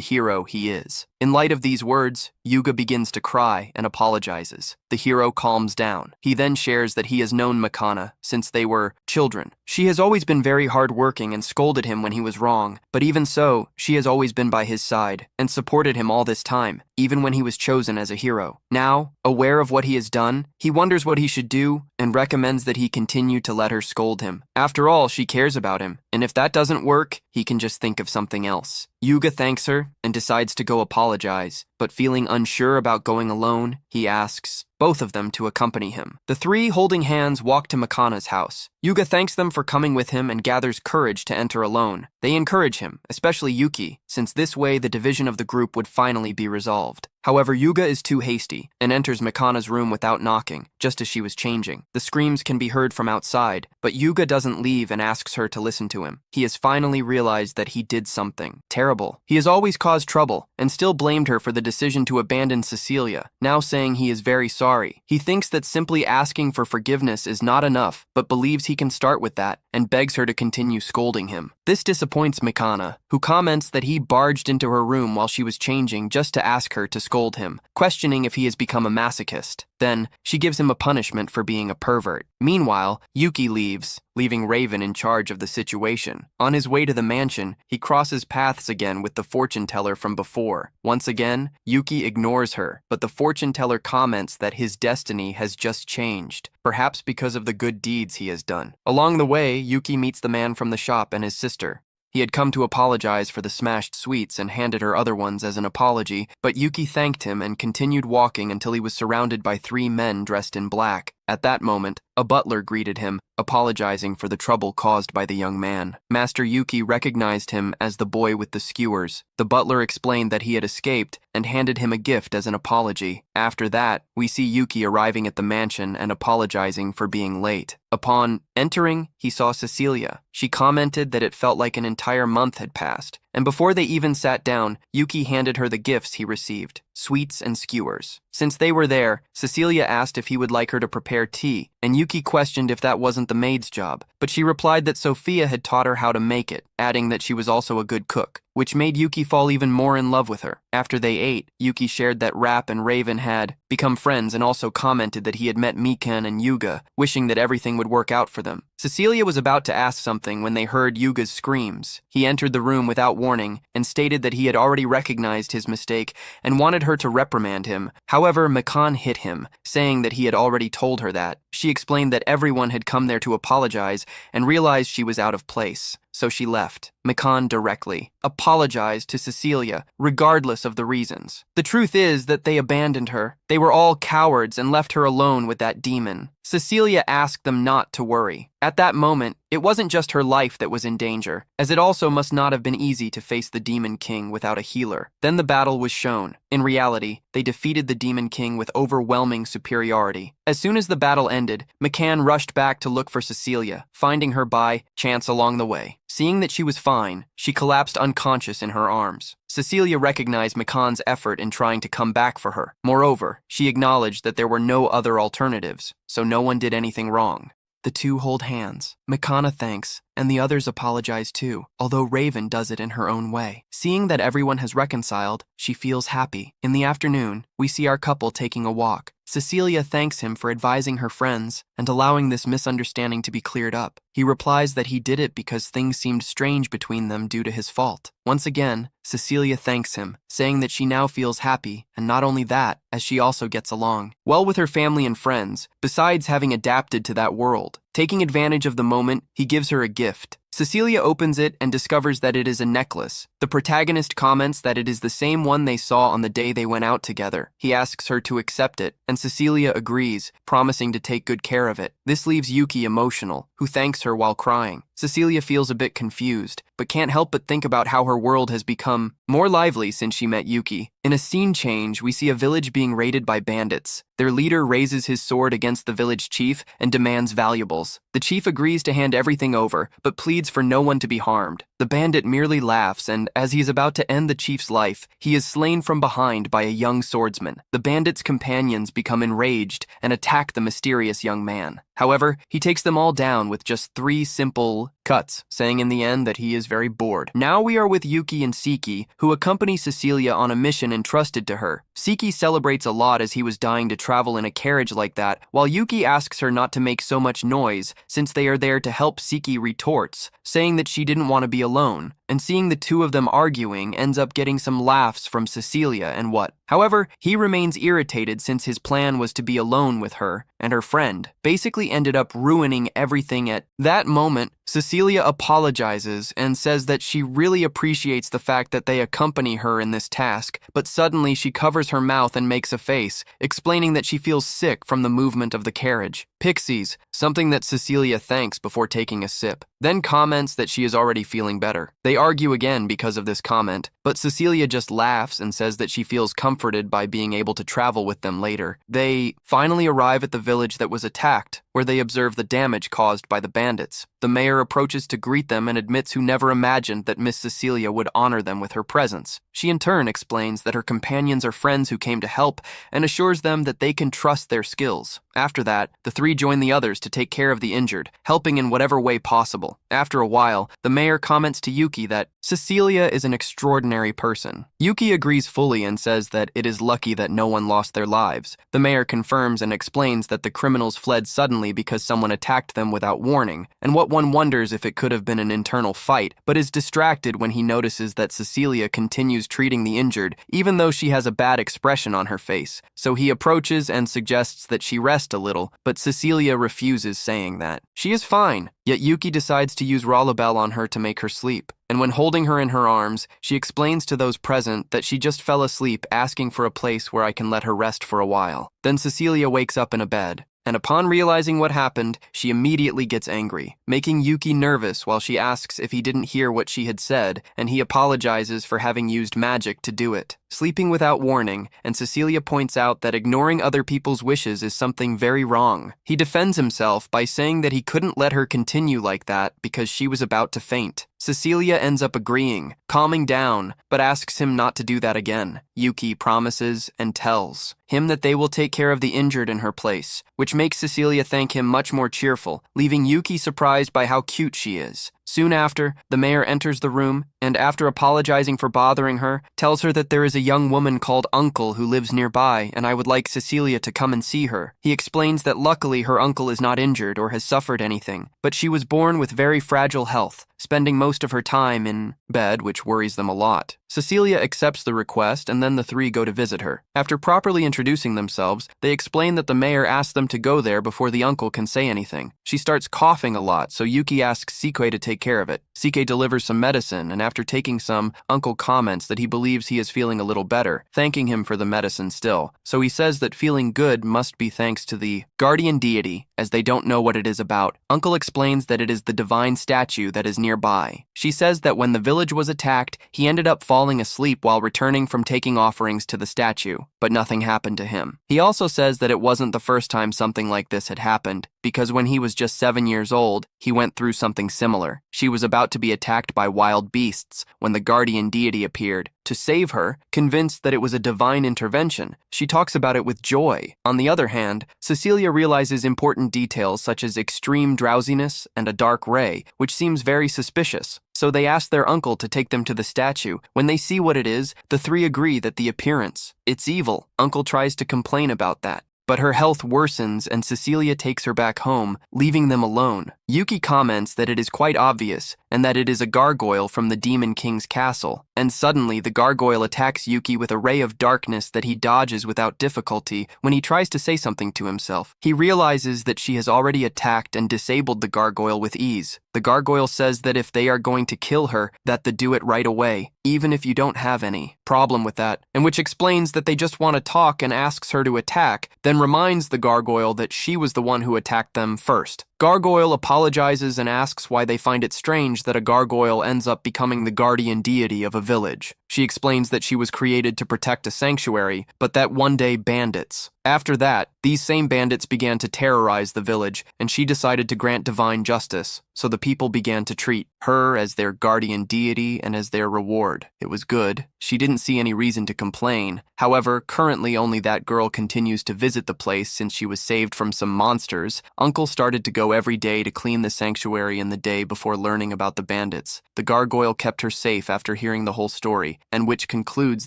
hero he is. In light of these words, Yuga begins to cry and apologizes. The hero calms down. He then shares that he has known Mikana since they were children. She has always been very hardworking and scolded him when he was wrong, but even so, she has always been by his side and supported him all this time, even when he was chosen as a hero. Now, aware of what he has done, he wonders what he should do and recommends that he continue to let her scold him. After all, she cares about him, and if that doesn't work, he can just think of something else. Yuga thanks her and decides to go apologize, but feeling unsure about going alone, he asks both of them to accompany him. The three, holding hands, walk to Mikana's house. Yuga thanks them for coming with him and gathers courage to enter alone. They encourage him, especially Yuki, since this way the division of the group would finally be resolved. However, Yuga is too hasty and enters Mikana's room without knocking, just as she was changing. The screams can be heard from outside, but Yuga doesn't leave and asks her to listen to him. He has finally realized that he did something terrible. He has always caused trouble and still blamed her for the decision to abandon Cecilia, now saying he is very sorry. He thinks that simply asking for forgiveness is not enough, but believes he can start with that and begs her to continue scolding him. This disappoints Mikana, who comments that he barged into her room while she was changing just to ask her to scold him, questioning if he has become a masochist. Then, she gives him a punishment for being a pervert. Meanwhile, Yuki leaves, leaving Raven in charge of the situation. On his way to the mansion, he crosses paths again with the fortune teller from before. Once again, Yuki ignores her, but the fortune teller comments that his destiny has just changed, perhaps because of the good deeds he has done. Along the way, Yuki meets the man from the shop and his sister. He had come to apologize for the smashed sweets and handed her other ones as an apology, but Yuki thanked him and continued walking until he was surrounded by three men dressed in black. At that moment, a butler greeted him, apologizing for the trouble caused by the young man. Master Yuki recognized him as the boy with the skewers. The butler explained that he had escaped and handed him a gift as an apology. After that, we see Yuki arriving at the mansion and apologizing for being late. Upon entering, he saw Cecilia. She commented that it felt like an entire month had passed, and before they even sat down, Yuki handed her the gifts he received, sweets and skewers. Since they were there, Cecilia asked if he would like her to prepare tea, and Yuki questioned if that wasn't the maid's job, but she replied that Sophia had taught her how to make it, adding that she was also a good cook, which made Yuki fall even more in love with her. After they ate, Yuki shared that Rap and Raven had become friends and also commented that he had met Mikan and Yuga, wishing that everything would work out for them. Cecilia was about to ask something when they heard Yuga's screams. He entered the room without warning and stated that he had already recognized his mistake and wanted her to reprimand him. However, Mikan hit him, saying that he had already told her that. She explained that everyone had come there to apologize and realized she was out of place. so she left. Mikan directly apologized to Cecilia, regardless of the reasons. The truth is that they abandoned her. They were all cowards and left her alone with that demon. Cecilia asked them not to worry. At that moment, it wasn't just her life that was in danger, as it also must not have been easy to face the Demon King without a healer. Then the battle was shown. In reality, they defeated the Demon King with overwhelming superiority. As soon as the battle ended, McCann rushed back to look for Cecilia, finding her by chance along the way. Seeing that she was fine, she collapsed unconscious in her arms. Cecilia recognized McCann's effort in trying to come back for her. Moreover, she acknowledged that there were no other alternatives, so no one did anything wrong. The two hold hands. McCann thanks, and the others apologize too, although Raven does it in her own way. Seeing that everyone has reconciled, she feels happy. In the afternoon, we see our couple taking a walk. Cecilia thanks him for advising her friends and allowing this misunderstanding to be cleared up. He replies that he did it because things seemed strange between them due to his fault. Once again, Cecilia thanks him, saying that she now feels happy, and not only that, as she also gets along well with her family and friends, besides having adapted to that world. Taking advantage of the moment, he gives her a gift. Cecilia opens it and discovers that it is a necklace. The protagonist comments that it is the same one they saw on the day they went out together. He asks her to accept it, and Cecilia agrees, promising to take good care of it. This leaves Yuki emotional, who thanks her while crying. Cecilia feels a bit confused, but can't help but think about how her world has become more lively since she met Yuki. In a scene change, we see a village being raided by bandits. Their leader raises his sword against the village chief and demands valuables. The chief agrees to hand everything over, but pleads for no one to be harmed. The bandit merely laughs, and as he is about to end the chief's life, he is slain from behind by a young swordsman. The bandit's companions become enraged and attack the mysterious young man. However, he takes them all down with just 3 simple cuts, saying in the end that he is very bored. Now we are with Yuki and Siki, who accompany Cecilia on a mission entrusted to her. Siki celebrates a lot as he was dying to travel in a carriage like that, while Yuki asks her not to make so much noise since they are there to help. Siki retorts, saying that she didn't want to be alone, and seeing the two of them arguing ends up getting some laughs from Cecilia and what. However, he remains irritated since his plan was to be alone with her, and her friend basically ended up ruining everything. At that moment, Cecilia apologizes and says that she really appreciates the fact that they accompany her in this task, but suddenly she covers her mouth and makes a face, explaining that she feels sick from the movement of the carriage. Pixies, something that Cecilia thanks before taking a sip, then comments that she is already feeling better. They argue again because of this comment, but Cecilia just laughs and says that she feels comforted by being able to travel with them later. They finally arrive at the village that was attacked, where they observe the damage caused by the bandits. The mayor approaches to greet them and admits who never imagined that Miss Cecilia would honor them with her presence. She in turn explains that her companions are friends who came to help and assures them that they can trust their skills. After that, the 3 join the others to take care of the injured, helping in whatever way possible. After a while, the mayor comments to Yuki that Cecilia is an extraordinary person. Yuki agrees fully and says that it is lucky that no one lost their lives. The mayor confirms and explains that the criminals fled suddenly because someone attacked them without warning, and what one wonders if it could have been an internal fight, but is distracted when he notices that Cecilia continues treating the injured, even though she has a bad expression on her face. So he approaches and suggests that she rest a little, but Cecilia refuses, saying that she is fine. Yet Yuki decides to use Rolabelle on her to make her sleep. And when holding her in her arms, she explains to those present that she just fell asleep, asking for a place where I can let her rest for a while. Then Cecilia wakes up in a bed, and upon realizing what happened, she immediately gets angry, making Yuki nervous while she asks if he didn't hear what she had said, and he apologizes for having used magic to do it. Sleeping without warning, and Cecilia points out that ignoring other people's wishes is something very wrong. He defends himself by saying that he couldn't let her continue like that because she was about to faint. Cecilia ends up agreeing, calming down, but asks him not to do that again. Yuki promises and tells him that they will take care of the injured in her place, which makes Cecilia thank him much more cheerful, leaving Yuki surprised by how cute she is. Soon after, the mayor enters the room, and after apologizing for bothering her, tells her that there is a young woman called Uncle who lives nearby, and I would like Cecilia to come and see her. He explains that luckily her uncle is not injured or has suffered anything, but she was born with very fragile health, spending most of her time in bed, which worries them a lot. Cecilia accepts the request, and then the three go to visit her. After properly introducing themselves, they explain that the mayor asked them to go there before the uncle can say anything. She starts coughing a lot, so Yuki asks Sike to take care of it. Sike delivers some medicine, and after taking some, Uncle comments that he believes he is feeling a little better, thanking him for the medicine still. So he says that feeling good must be thanks to the guardian deity, as they don't know what it is about. Uncle explains that it is the divine statue that is nearby. She says that when the village was attacked, he ended up falling asleep while returning from taking offerings to the statue, but nothing happened to him. He also says that it wasn't the first time something like this had happened, because when he was just 7 years old, he went through something similar. She was about to be attacked by wild beasts when the guardian deity appeared. To save her, convinced that it was a divine intervention, she talks about it with joy. On the other hand, Cecilia realizes important details such as extreme drowsiness and a dark ray, which seems very suspicious. So they ask their uncle to take them to the statue. When they see what it is, the three agree that the appearance, it's evil. Uncle tries to complain about that, but her health worsens and Cecilia takes her back home, leaving them alone. Yuki comments that it is quite obvious and that it is a gargoyle from the Demon King's castle, and suddenly the gargoyle attacks Yuki with a ray of darkness that he dodges without difficulty when he tries to say something to himself. He realizes that she has already attacked and disabled the gargoyle with ease. The gargoyle says that if they are going to kill her, that they do it right away, even if you don't have any problem with that, and which explains that they just want to talk and asks her to attack, then reminds the gargoyle that she was the one who attacked them first. Gargoyle apologizes and asks why they find it strange that a gargoyle ends up becoming the guardian deity of a village. She explains that she was created to protect a sanctuary, but that one day bandits. After that, these same bandits began to terrorize the village, and she decided to grant divine justice, so the people began to treat her as their guardian deity and as their reward. It was good. She didn't see any reason to complain. However, currently only that girl continues to visit the place since she was saved from some monsters. Uncle started to go every day to clean the sanctuary in the day before learning about the bandits. The gargoyle kept her safe after hearing the whole story, and which concludes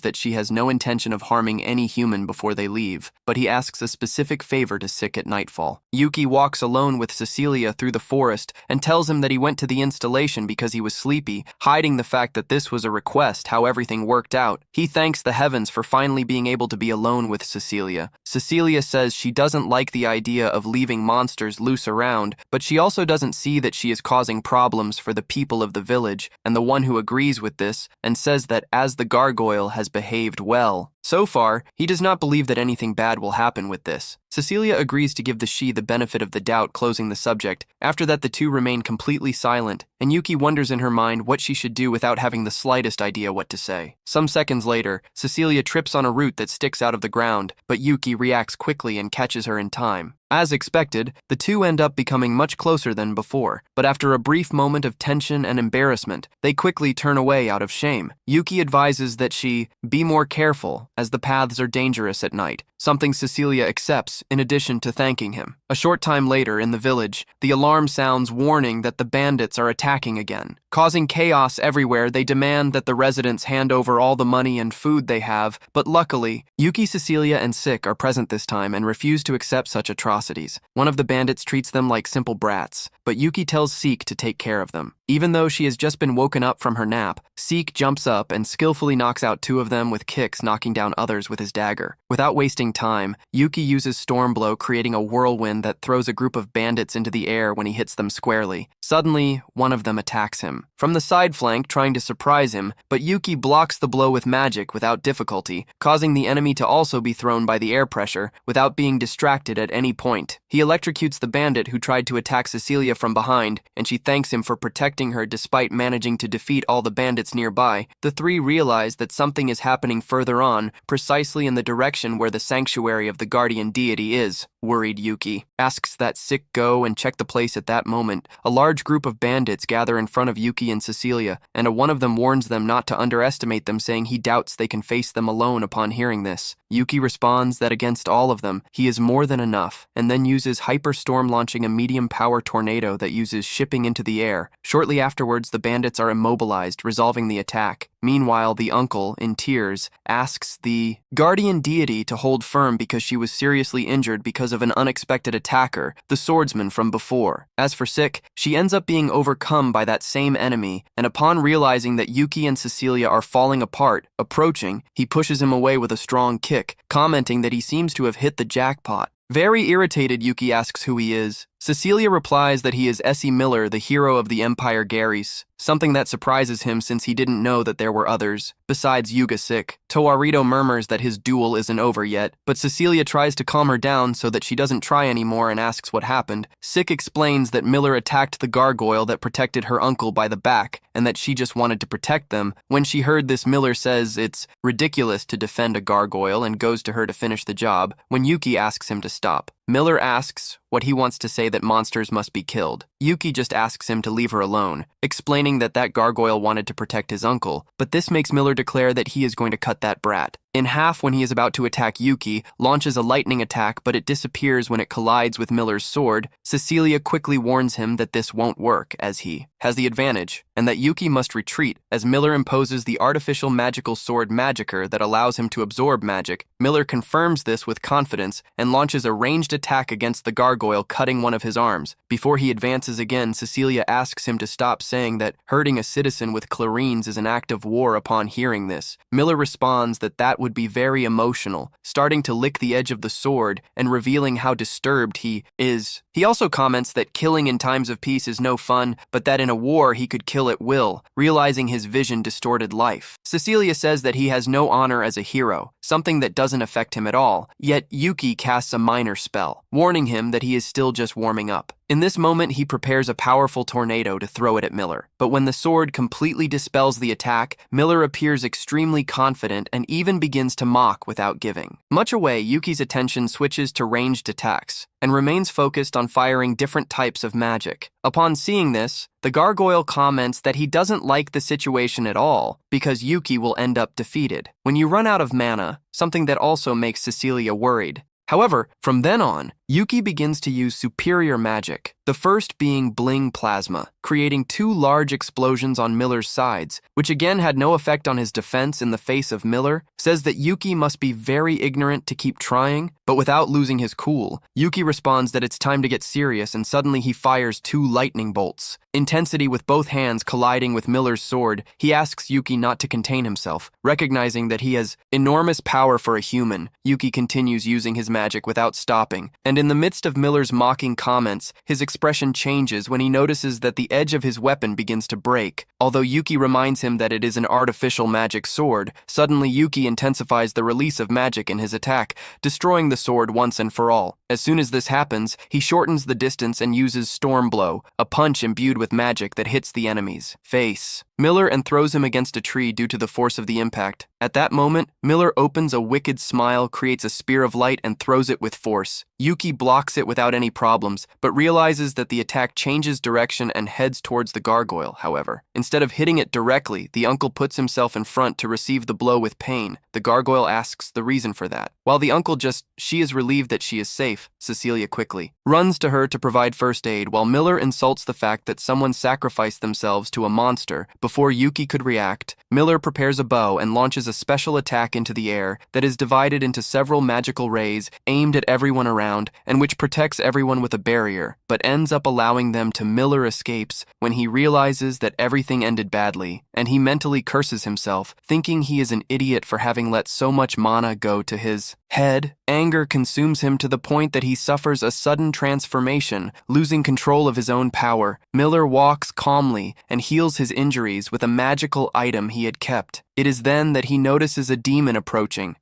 that she has no intention of harming any human before they leave, but he asks a specific favor to Sik at nightfall. Yuki walks alone with Cecilia through the forest and tells him that he went to the installation because he was sleepy, hiding the fact that this was a request, how everything worked out. He thanks the heavens for finally being able to be alone with Cecilia. Cecilia says she doesn't like the idea of leaving monsters loose around, but she also doesn't see that she is causing problems for the people of the village, and the one who agrees with this and says that as the gargoyle has behaved well, so far, he does not believe that anything bad will happen with this. Cecilia agrees to give the she the benefit of the doubt, closing the subject. After that, the two remain completely silent, and Yuki wonders in her mind what she should do without having the slightest idea what to say. Some seconds later, Cecilia trips on a root that sticks out of the ground, but Yuki reacts quickly and catches her in time. As expected, the two end up becoming much closer than before, but after a brief moment of tension and embarrassment, they quickly turn away out of shame. Yuki advises that she be more careful, as the paths are dangerous at night, something Cecilia accepts in addition to thanking him. A short time later, in the village, the alarm sounds warning that the bandits are attacking again. Causing chaos everywhere, they demand that the residents hand over all the money and food they have, but luckily, Yuki, Cecilia, and Sik are present this time and refuse to accept such atrocities. One of the bandits treats them like simple brats, but Yuki tells Sik to take care of them. Even though she has just been woken up from her nap, Sik jumps up and skillfully knocks out two of them with kicks, knocking down others with his dagger. Without wasting time, Yuki uses Stormblow, creating a whirlwind that throws a group of bandits into the air when he hits them squarely. Suddenly, one of them attacks him from the side flank, trying to surprise him, but Yuki blocks the blow with magic without difficulty, causing the enemy to also be thrown by the air pressure without being distracted at any point. He electrocutes the bandit who tried to attack Cecilia from behind, and she thanks him for protecting her despite managing to defeat all the bandits nearby. The three realize that something is happening further on, precisely in the direction where the sanctuary of the guardian deity is. Worried Yuki asks that Sik go and check the place. At that moment, a large group of bandits gather in front of Yuki and Cecilia, and one of them warns them not to underestimate them, saying he doubts they can face them alone. Upon hearing this, Yuki responds that against all of them, he is more than enough, and then uses Hyperstorm, launching a medium-power tornado that uses shipping into the air. Shortly afterwards, the bandits are immobilized, resolving the attack. Meanwhile, the uncle, in tears, asks the guardian deity to hold firm because she was seriously injured because of an unexpected attacker, the swordsman from before. As for Sick, she ends up being overcome by that same enemy, and upon realizing that Yuki and Cecilia are falling apart, approaching, he pushes him away with a strong kick, commenting that he seems to have hit the jackpot. Very irritated, Yuki asks who he is. Cecilia replies that he is S.E. Miller, the hero of the Empire Garys, something that surprises him since he didn't know that there were others, besides Yuga Sick. Toarito murmurs that his duel isn't over yet, but Cecilia tries to calm her down so that she doesn't try anymore and asks what happened. Sick explains that Miller attacked the gargoyle that protected her uncle by the back, and that she just wanted to protect them. When she heard this, Miller says it's ridiculous to defend a gargoyle and goes to her to finish the job, when Yuki asks him to stop. Miller asks what he wants to say that monsters must be killed. Yuki just asks him to leave her alone, explaining that that gargoyle wanted to protect his uncle, but this makes Miller declare that he is going to cut that brat in half when he is about to attack Yuki, launches a lightning attack, but it disappears when it collides with Miller's sword. Cecilia quickly warns him that this won't work, as he has the advantage, and that Yuki must retreat, as Miller imposes the artificial magical sword Magicka that allows him to absorb magic. Miller confirms this with confidence and launches a ranged attack against the gargoyle, cutting one of his arms. Before he advances again, Cecilia asks him to stop, saying that hurting a citizen with clarines is an act of war. Upon hearing this, Miller responds that that would be very emotional, starting to lick the edge of the sword and revealing how disturbed he is. He also comments that killing in times of peace is no fun, but that in a war he could kill at will, realizing his vision distorted life. Cecilia says that he has no honor as a hero, something that doesn't affect him at all, yet Yuki casts a minor spell, warning him that he is still just warming up. In this moment, he prepares a powerful tornado to throw it at Miller, but when the sword completely dispels the attack, Miller appears extremely confident and even begins to mock without giving. Much away, Yuki's attention switches to ranged attacks and remains focused on firing different types of magic. Upon seeing this, the gargoyle comments that he doesn't like the situation at all because Yuki will end up defeated when you run out of mana, something that also makes Cecilia worried. However, from then on, Yuki begins to use superior magic, the first being Bling Plasma, creating 2 large explosions on Miller's sides, which again had no effect on his defense in the face of Miller. Says that Yuki must be very ignorant to keep trying, but without losing his cool, Yuki responds that it's time to get serious, and suddenly he fires 2 lightning bolts. Intensity with both hands colliding with Miller's sword, he asks Yuki not to contain himself, recognizing that he has enormous power for a human. Yuki continues using his magic without stopping, and in the midst of Miller's mocking comments, his expression changes when he notices that the edge of his weapon begins to break. Although Yuki reminds him that it is an artificial magic sword, suddenly Yuki intensifies the release of magic in his attack, destroying the sword once and for all. As soon as this happens, he shortens the distance and uses Storm Blow, a punch imbued with magic that hits the enemy's face. Miller and throws him against a tree due to the force of the impact. At that moment, Miller opens a wicked smile, creates a spear of light, and throws it with force. Yuki blocks it without any problems, but realizes that the attack changes direction and heads towards the gargoyle, however. Instead of hitting it directly, the uncle puts himself in front to receive the blow with pain. The gargoyle asks the reason for that. While the uncle she is relieved that she is safe, Cecilia quickly runs to her to provide first aid, while Miller insults the fact that someone sacrificed themselves to a monster. Before Yuki could react, Miller prepares a bow and launches a special attack into the air that is divided into several magical rays aimed at everyone around, and which protects everyone with a barrier, but ends up allowing them to. Miller escapes when he realizes that everything ended badly, and he mentally curses himself, thinking he is an idiot for having let so much mana go to his head. Anger consumes him to the point that he suffers a sudden transformation, losing control of his own power. Miller walks calmly and heals his injuries with a magical item he had kept. It is then that he notices a demon approaching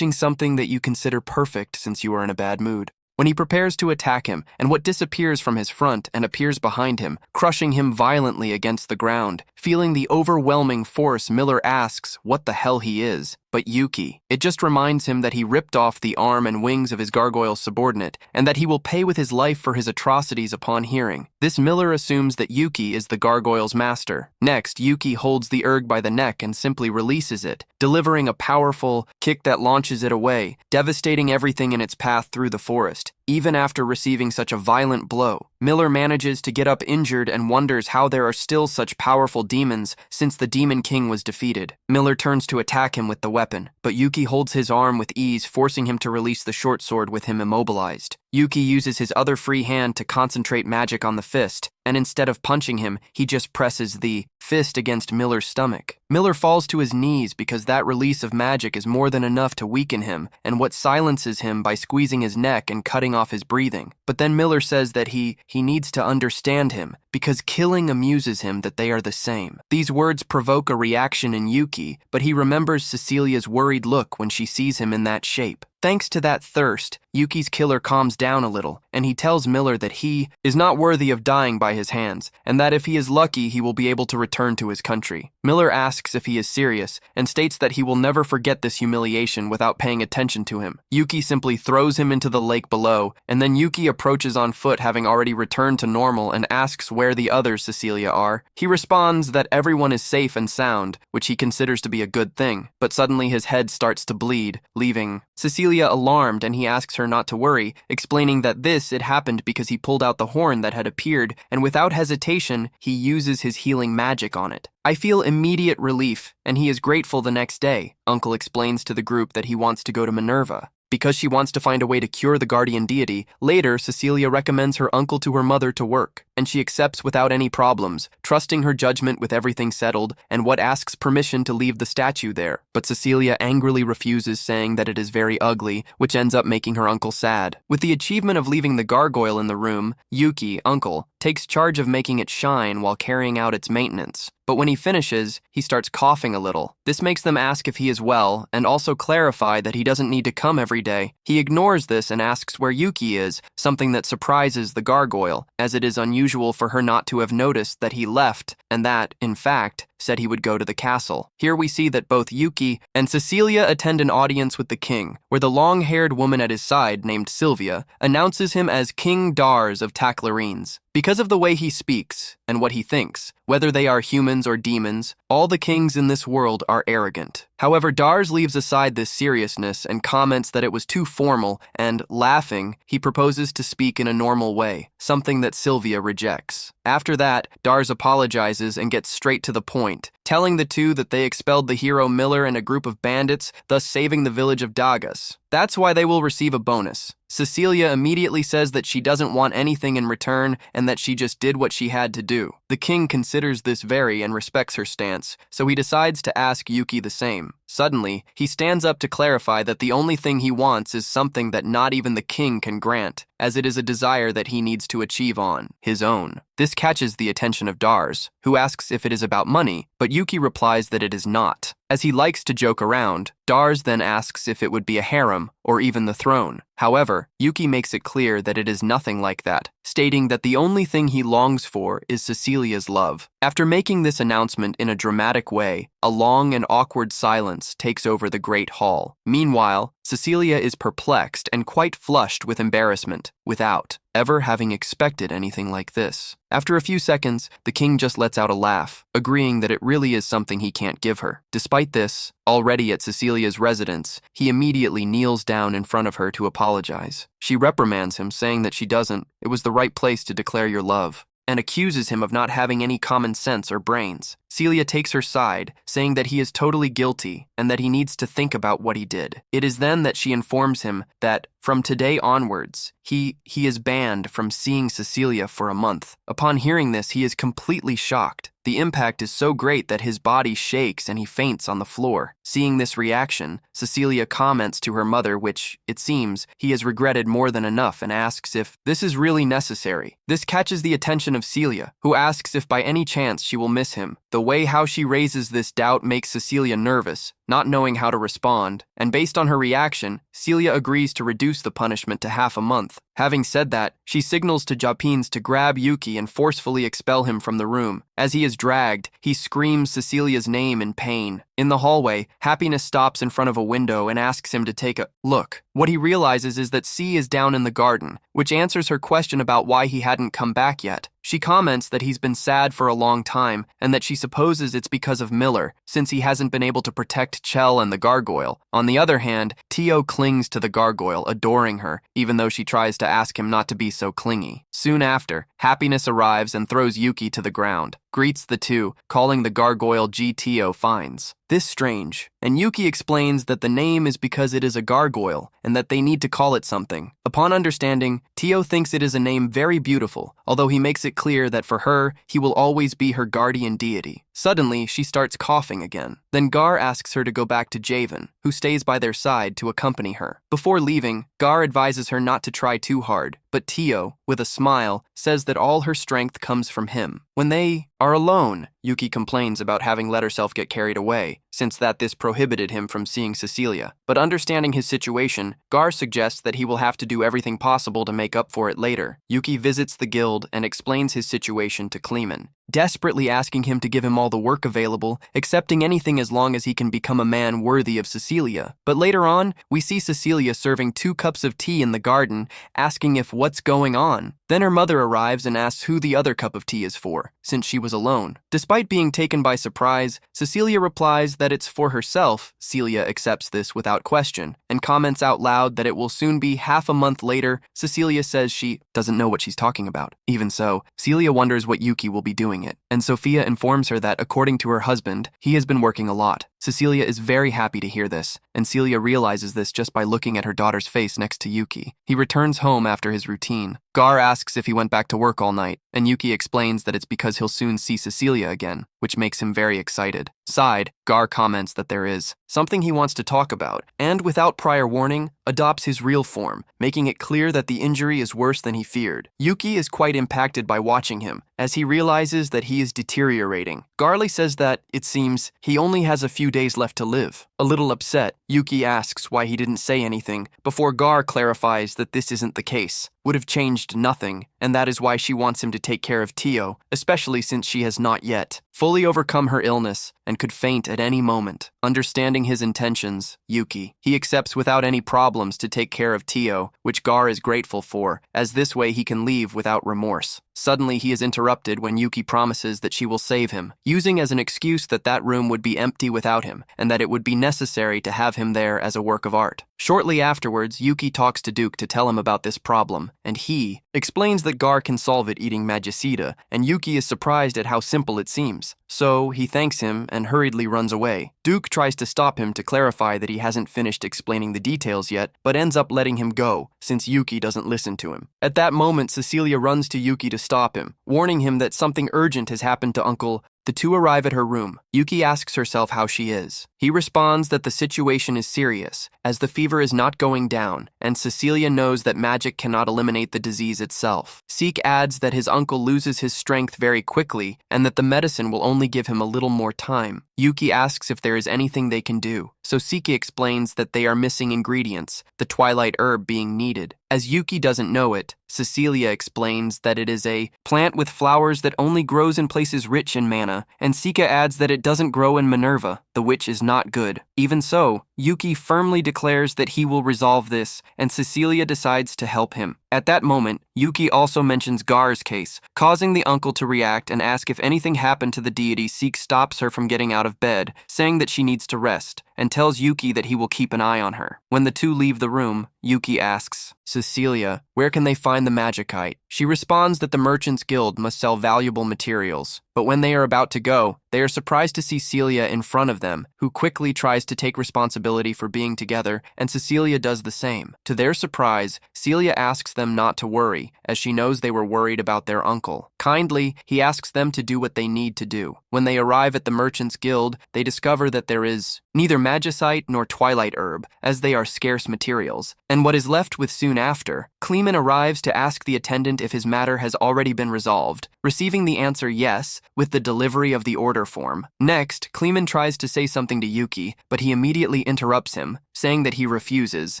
something that you consider perfect since you are in a bad mood. When he prepares to attack him, and what disappears from his front and appears behind him, crushing him violently against the ground. Feeling the overwhelming force, Miller asks what the hell he is, but Yuki. It just reminds him that he ripped off the arm and wings of his gargoyle subordinate, and that he will pay with his life for his atrocities upon hearing. This Miller assumes that Yuki is the gargoyle's master. Next, Yuki holds the erg by the neck and simply releases it, delivering a powerful kick that launches it away, devastating everything in its path through the forest. Even after receiving such a violent blow, Miller manages to get up injured and wonders how there are still such powerful demons since the Demon King was defeated. Miller turns to attack him with the weapon, but Yuki holds his arm with ease, forcing him to release the short sword with him immobilized. Yuki uses his other free hand to concentrate magic on the fist, and instead of punching him, he just presses the fist against Miller's stomach. Miller falls to his knees because that release of magic is more than enough to weaken him, and what silences him by squeezing his neck and cutting off his breathing. But then Miller says that he needs to understand him, because killing amuses him that they are the same. These words provoke a reaction in Yuki, but he remembers Cecilia's worried look when she sees him in that shape. Thanks to that thirst, Yuki's killer calms down a little, and he tells Miller that he is not worthy of dying by his hands, and that if he is lucky, he will be able to return to his country. Miller asks if he is serious, and states that he will never forget this humiliation without paying attention to him. Yuki simply throws him into the lake below, and then Yuki approaches on foot, having already returned to normal, and asks where the others Cecilia are. He responds that everyone is safe and sound, which he considers to be a good thing, but suddenly his head starts to bleed, leaving Cecilia alarmed, and he asks her not to worry, explaining that it happened because he pulled out the horn that had appeared, and without hesitation, he uses his healing magic on it. I feel immediate relief, and he is grateful the next day. Uncle explains to the group that he wants to go to Minerva because she wants to find a way to cure the guardian deity. Later, Cecilia recommends her uncle to her mother to work, and she accepts without any problems, trusting her judgment with everything settled, and what asks permission to leave the statue there. But Cecilia angrily refuses, saying that it is very ugly, which ends up making her uncle sad. With the achievement of leaving the gargoyle in the room, Yuki, uncle, takes charge of making it shine while carrying out its maintenance. But when he finishes, he starts coughing a little. This makes them ask if he is well, and also clarify that he doesn't need to come every day. He ignores this and asks where Yuki is, something that surprises the gargoyle, as it is unusual for her not to have noticed that he left, and that, in fact, said he would go to the castle. Here we see that both Yuki and Cecilia attend an audience with the king, where the long-haired woman at his side, named Sylvia, announces him as King Dars of Taclarines. Because of the way he speaks and what he thinks, whether they are humans or demons, all the kings in this world are arrogant. However, Dars leaves aside this seriousness and comments that it was too formal, and, laughing, he proposes to speak in a normal way, something that Sylvia rejects. After that, Dars apologizes and gets straight to the point, telling the two that they expelled the hero Miller and a group of bandits, thus saving the village of Dagas. That's why they will receive a bonus. Cecilia immediately says that she doesn't want anything in return and that she just did what she had to do. The king considers this very and respects her stance, so he decides to ask Yuki the same. Suddenly, he stands up to clarify that the only thing he wants is something that not even the king can grant, as it is a desire that he needs to achieve on his own. This catches the attention of Dars, who asks if it is about money, but Yuki replies that it is not. As he likes to joke around, Dars then asks if it would be a harem or even the throne. However, Yuki makes it clear that it is nothing like that, stating that the only thing he longs for is Cecilia's love. After making this announcement in a dramatic way, a long and awkward silence takes over the great hall. Meanwhile, Cecilia is perplexed and quite flushed with embarrassment, without ever having expected anything like this. After a few seconds, the king just lets out a laugh, agreeing that it really is something he can't give her. Despite this, already at Cecilia's residence, he immediately kneels down in front of her to apologize. She reprimands him, saying that it was the right place to declare your love, and accuses him of not having any common sense or brains. Celia takes her side, saying that he is totally guilty and that he needs to think about what he did. It is then that she informs him that, from today onwards, he is banned from seeing Cecilia for a month. Upon hearing this, he is completely shocked. The impact is so great that his body shakes and he faints on the floor. Seeing this reaction, Cecilia comments to her mother, which, it seems, he has regretted more than enough, and asks if this is really necessary. This catches the attention of Celia, who asks if by any chance she will miss him. The way how she raises this doubt makes Cecilia nervous, not knowing how to respond, and based on her reaction, Celia agrees to reduce the punishment to half a month. Having said that, she signals to Japines to grab Yuki and forcefully expel him from the room. As he is dragged, he screams Cecilia's name in pain. In the hallway, Happiness stops in front of a window and asks him to take a look. What he realizes is that C is down in the garden, which answers her question about why he hadn't come back yet. She comments that he's been sad for a long time and that she supposes it's because of Miller, since he hasn't been able to protect Chell and the gargoyle. On the other hand, Tio clings to the gargoyle, adoring her, even though she tries to ask him not to be so clingy. Soon after, Happiness arrives and throws Yuki to the ground, greets the two, calling the gargoyle Tio finds. This strange, and Yuki explains that the name is because it is a gargoyle and that they need to call it something. Upon understanding, Tio thinks it is a name very beautiful, although he makes it clear that for her, he will always be her guardian deity. Suddenly, she starts coughing again. Then Gar asks her to go back to Javen, who stays by their side to accompany her. Before leaving, Gar advises her not to try too hard, but Tio, with a smile, says that all her strength comes from him. When they are alone, Yuki complains about having let herself get carried away, since this prohibited him from seeing Cecilia. But understanding his situation, Gar suggests that he will have to do everything possible to make up for it later. Yuki visits the guild and explains his situation to Kleeman, desperately asking him to give him all the work available, accepting anything as long as he can become a man worthy of Cecilia. But later on, we see Cecilia serving 2 cups of tea in the garden, asking if what's going on. Then her mother arrives and asks who the other cup of tea is for, since she was alone. Despite being taken by surprise, Cecilia replies that it's for herself. Celia accepts this without question, and comments out loud that it will soon be half a month later. Cecilia says she doesn't know what she's talking about. Even so, Celia wonders what Yuki will be doing it, and Sophia informs her that, according to her husband, he has been working a lot. Cecilia is very happy to hear this, and Celia realizes this just by looking at her daughter's face next to Yuki. He returns home after his routine. Gar asks if he went back to work all night, and Yuki explains that it's because he'll soon see Cecilia again, which makes him very excited. Side, Gar comments that there is something he wants to talk about, and without prior warning, adopts his real form, making it clear that the injury is worse than he feared. Yuki is quite impacted by watching him, as he realizes that he is deteriorating. Garly says that, it seems, he only has a few days left to live. A little upset, Yuki asks why he didn't say anything, before Gar clarifies that this isn't the case. Would have changed nothing, and that is why she wants him to take care of Tio, especially since she has not yet fully overcome her illness and could faint at any moment. Understanding his intentions, he accepts without any problems to take care of Tio, which Gar is grateful for, as this way he can leave without remorse. Suddenly, he is interrupted when Yuki promises that she will save him, using as an excuse that room would be empty without him, and that it would be necessary to have him there as a work of art. Shortly afterwards, Yuki talks to Duke to tell him about this problem, and he explains that Gar can solve it eating Magicida, and Yuki is surprised at how simple it seems. So, he thanks him and hurriedly runs away. Duke tries to stop him to clarify that he hasn't finished explaining the details yet, but ends up letting him go, since Yuki doesn't listen to him. At that moment, Cecilia runs to Yuki to stop him, warning him that something urgent has happened to Uncle. The two arrive at her room. Yuki asks herself how she is. He responds that the situation is serious, as the fever is not going down, and Cecilia knows that magic cannot eliminate the disease itself. Seek adds that his uncle loses his strength very quickly, and that the medicine will only give him a little more time. Yuki asks if there is anything they can do, so Siki explains that they are missing ingredients, the twilight herb being needed. As Yuki doesn't know it, Cecilia explains that it is a plant with flowers that only grows in places rich in mana, and Sika adds that it doesn't grow in Minerva, the which is not good. Even so, Yuki firmly declares that he will resolve this, and Cecilia decides to help him. At that moment, Yuki also mentions Gar's case, causing the uncle to react and ask if anything happened to the deity. Seek stops her from getting out of bed, saying that she needs to rest, and tells Yuki that he will keep an eye on her. When the two leave the room, Yuki asks Cecilia, where can they find the magicite? She responds that the Merchants Guild must sell valuable materials, but when they are about to go, they are surprised to see Celia in front of them, who quickly tries to take responsibility for being together, and Cecilia does the same. To their surprise, Celia asks them not to worry, as she knows they were worried about their uncle. Kindly, he asks them to do what they need to do. When they arrive at the Merchants Guild, they discover that there is neither magicite nor twilight herb, as they are scarce materials, and what is left with soon after, Kleeman arrives to ask the attendant if his matter has already been resolved, receiving the answer yes, with the delivery of the order form. Next, Kleeman tries to say something to Yuki, but he immediately interrupts him, saying that he refuses,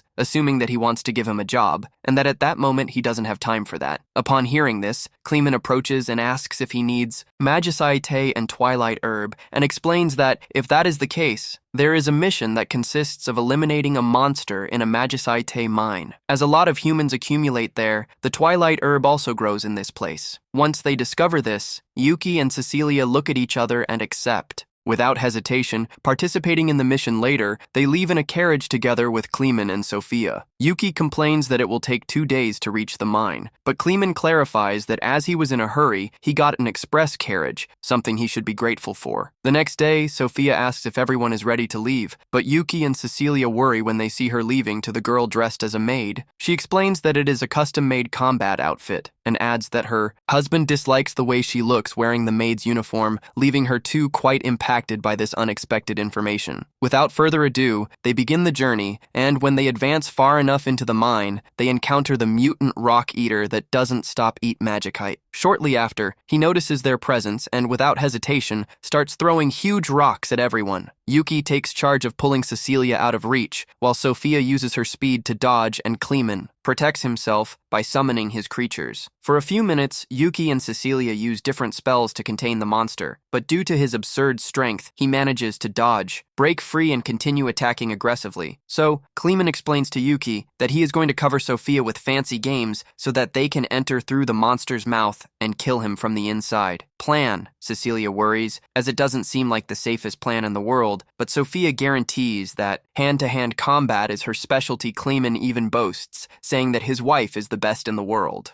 assuming that he wants to give him a job, and that at that moment he doesn't have time for that. Upon hearing this, Kleeman approaches and asks if he needs magicite and twilight herb, and explains that if that is the case, there is a mission that consists of eliminating a monster in a magicite mine. As a lot of humans accumulate there, the twilight herb also grows in this place. Once they discover this, Yuki and Cecilia look at each other and accept. Without hesitation, participating in the mission later, they leave in a carriage together with Kleeman and Sophia. Yuki complains that it will take 2 days to reach the mine, but Kleeman clarifies that as he was in a hurry, he got an express carriage, something he should be grateful for. The next day, Sophia asks if everyone is ready to leave, but Yuki and Cecilia worry when they see her leaving to the girl dressed as a maid. She explains that it is a custom-made combat outfit, and adds that her husband dislikes the way she looks wearing the maid's uniform, leaving her too quite impacted by this unexpected information. Without further ado, they begin the journey, and when they advance far enough into the mine, they encounter the mutant rock eater that doesn't stop eat magicite. Shortly after, he notices their presence and without hesitation starts throwing huge rocks at everyone. Yuki takes charge of pulling Cecilia out of reach, while Sophia uses her speed to dodge, and Kleeman protects himself by summoning his creatures. For a few minutes, Yuki and Cecilia use different spells to contain the monster, but due to his absurd strength, he manages to dodge, break free, and continue attacking aggressively. So, Kleeman explains to Yuki that he is going to cover Sophia with fancy games so that they can enter through the monster's mouth and kill him from the inside. Plan, Cecilia worries, as it doesn't seem like the safest plan in the world, but Sophia guarantees that hand-to-hand combat is her specialty. Kleeman even boasts, saying that his wife is the best in the world.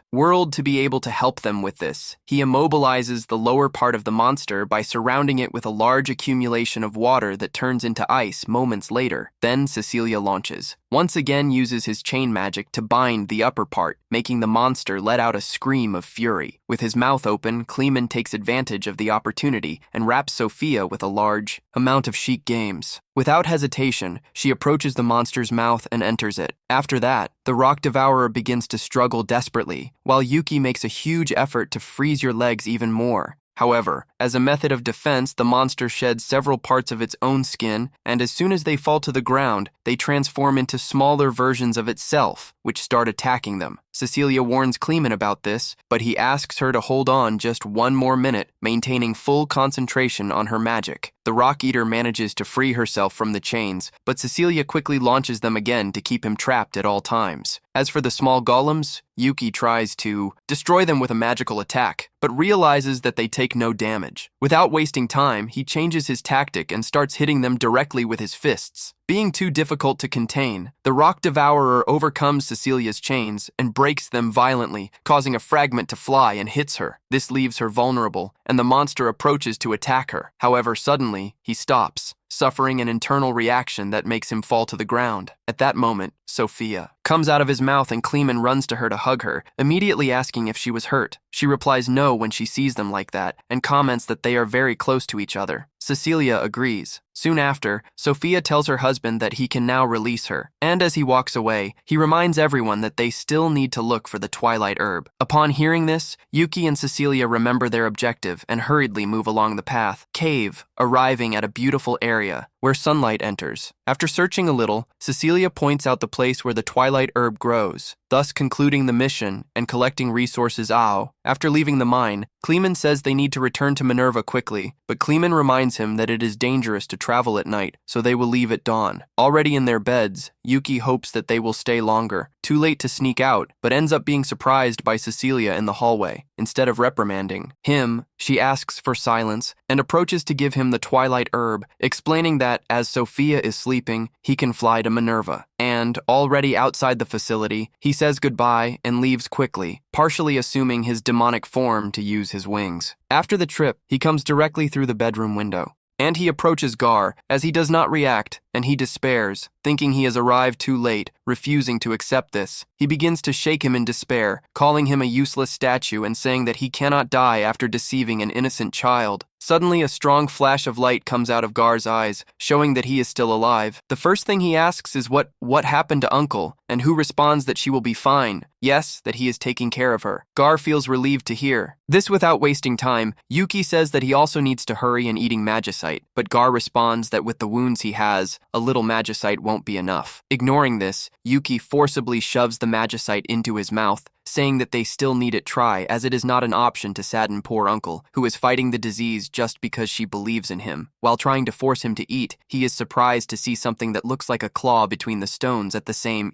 To be able to help them with this, he immobilizes the lower part of the monster by surrounding it with a large accumulation of water that turns into ice moments later. Then Cecilia launches, once again uses his chain magic to bind the upper part, making the monster let out a scream of fury. With his mouth open, Kleeman takes advantage of the opportunity and wraps Sophia with a large amount of chic games. Without hesitation, she approaches the monster's mouth and enters it. After that, the rock devourer begins to struggle desperately, while Yuki makes a huge effort to freeze your legs even more. However, as a method of defense, the monster sheds several parts of its own skin, and as soon as they fall to the ground, they transform into smaller versions of itself, which start attacking them. Cecilia warns Kleeman about this, but he asks her to hold on just 1 more minute, maintaining full concentration on her magic. The rock eater manages to free herself from the chains, but Cecilia quickly launches them again to keep him trapped at all times. As for the small golems, Yuki tries to destroy them with a magical attack, but realizes that they take no damage. Without wasting time, he changes his tactic and starts hitting them directly with his fists. Being too difficult to contain, the rock devourer overcomes Cecilia's chains and breaks them violently, causing a fragment to fly and hits her. This leaves her vulnerable, and the monster approaches to attack her. However, suddenly, he stops, suffering an internal reaction that makes him fall to the ground. At that moment, Sophia comes out of his mouth and Kleeman runs to her to hug her, immediately asking if she was hurt. She replies no when she sees them like that, and comments that they are very close to each other. Cecilia agrees. Soon after, Sophia tells her husband that he can now release her, and as he walks away, he reminds everyone that they still need to look for the twilight herb. Upon hearing this, Yuki and Cecilia remember their objective and hurriedly move along the path. Cave, arriving at a beautiful area where sunlight enters. After searching a little, Cecilia points out the place where the twilight herb grows, thus concluding the mission and collecting resources. After leaving the mine, Kleeman says they need to return to Minerva quickly, but Kleeman reminds him that it is dangerous to travel at night, so they will leave at dawn. Already in their beds, Yuki hopes that they will stay longer. Too late to sneak out, but ends up being surprised by Cecilia in the hallway. Instead of reprimanding him, she asks for silence and approaches to give him the twilight herb, explaining that as Sophia is sleeping, he can fly to Minerva. And, already outside the facility, he says goodbye and leaves quickly, partially assuming his demonic form to use his wings. After the trip, he comes directly through the bedroom window. And he approaches Gar, as he does not react, and he despairs, thinking he has arrived too late, refusing to accept this. He begins to shake him in despair, calling him a useless statue and saying that he cannot die after deceiving an innocent child. Suddenly, a strong flash of light comes out of Gar's eyes, showing that he is still alive. The first thing he asks is what happened to Uncle, and who responds that she will be fine. Yes, that he is taking care of her. Gar feels relieved to hear. This without wasting time, Yuki says that he also needs to hurry in eating magicite, but Gar responds that with the wounds he has, a little magicite won't be enough. Ignoring this, Yuki forcibly shoves the magicite into his mouth, saying that they still need it try, as it is not an option to sadden poor Uncle, who is fighting the disease just because she believes in him. While trying to force him to eat, he is surprised to see something that looks like a claw between the stones at the same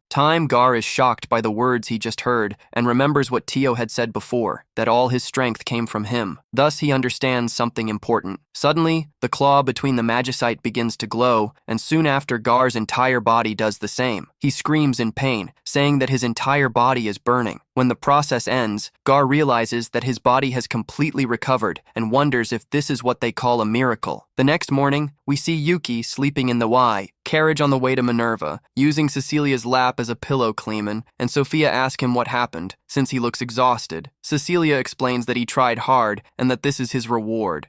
time. Gar is shocked by the words he just heard and remembers what Tio had said before, that all his strength came from him. Thus he understands something important. Suddenly, the claw between the magicite begins to glow, and soon after Gar's entire body does the same. He screams in pain, saying that his entire body is burning. When the process ends, Gar realizes that his body has completely recovered and wonders if this is what they call a miracle. The next morning, we see Yuki sleeping in the carriage on the way to Minerva, using Cecilia's lap as a pillow Clemen, and Sophia asks him what happened, since he looks exhausted. Cecilia explains that he tried hard and that this is his reward.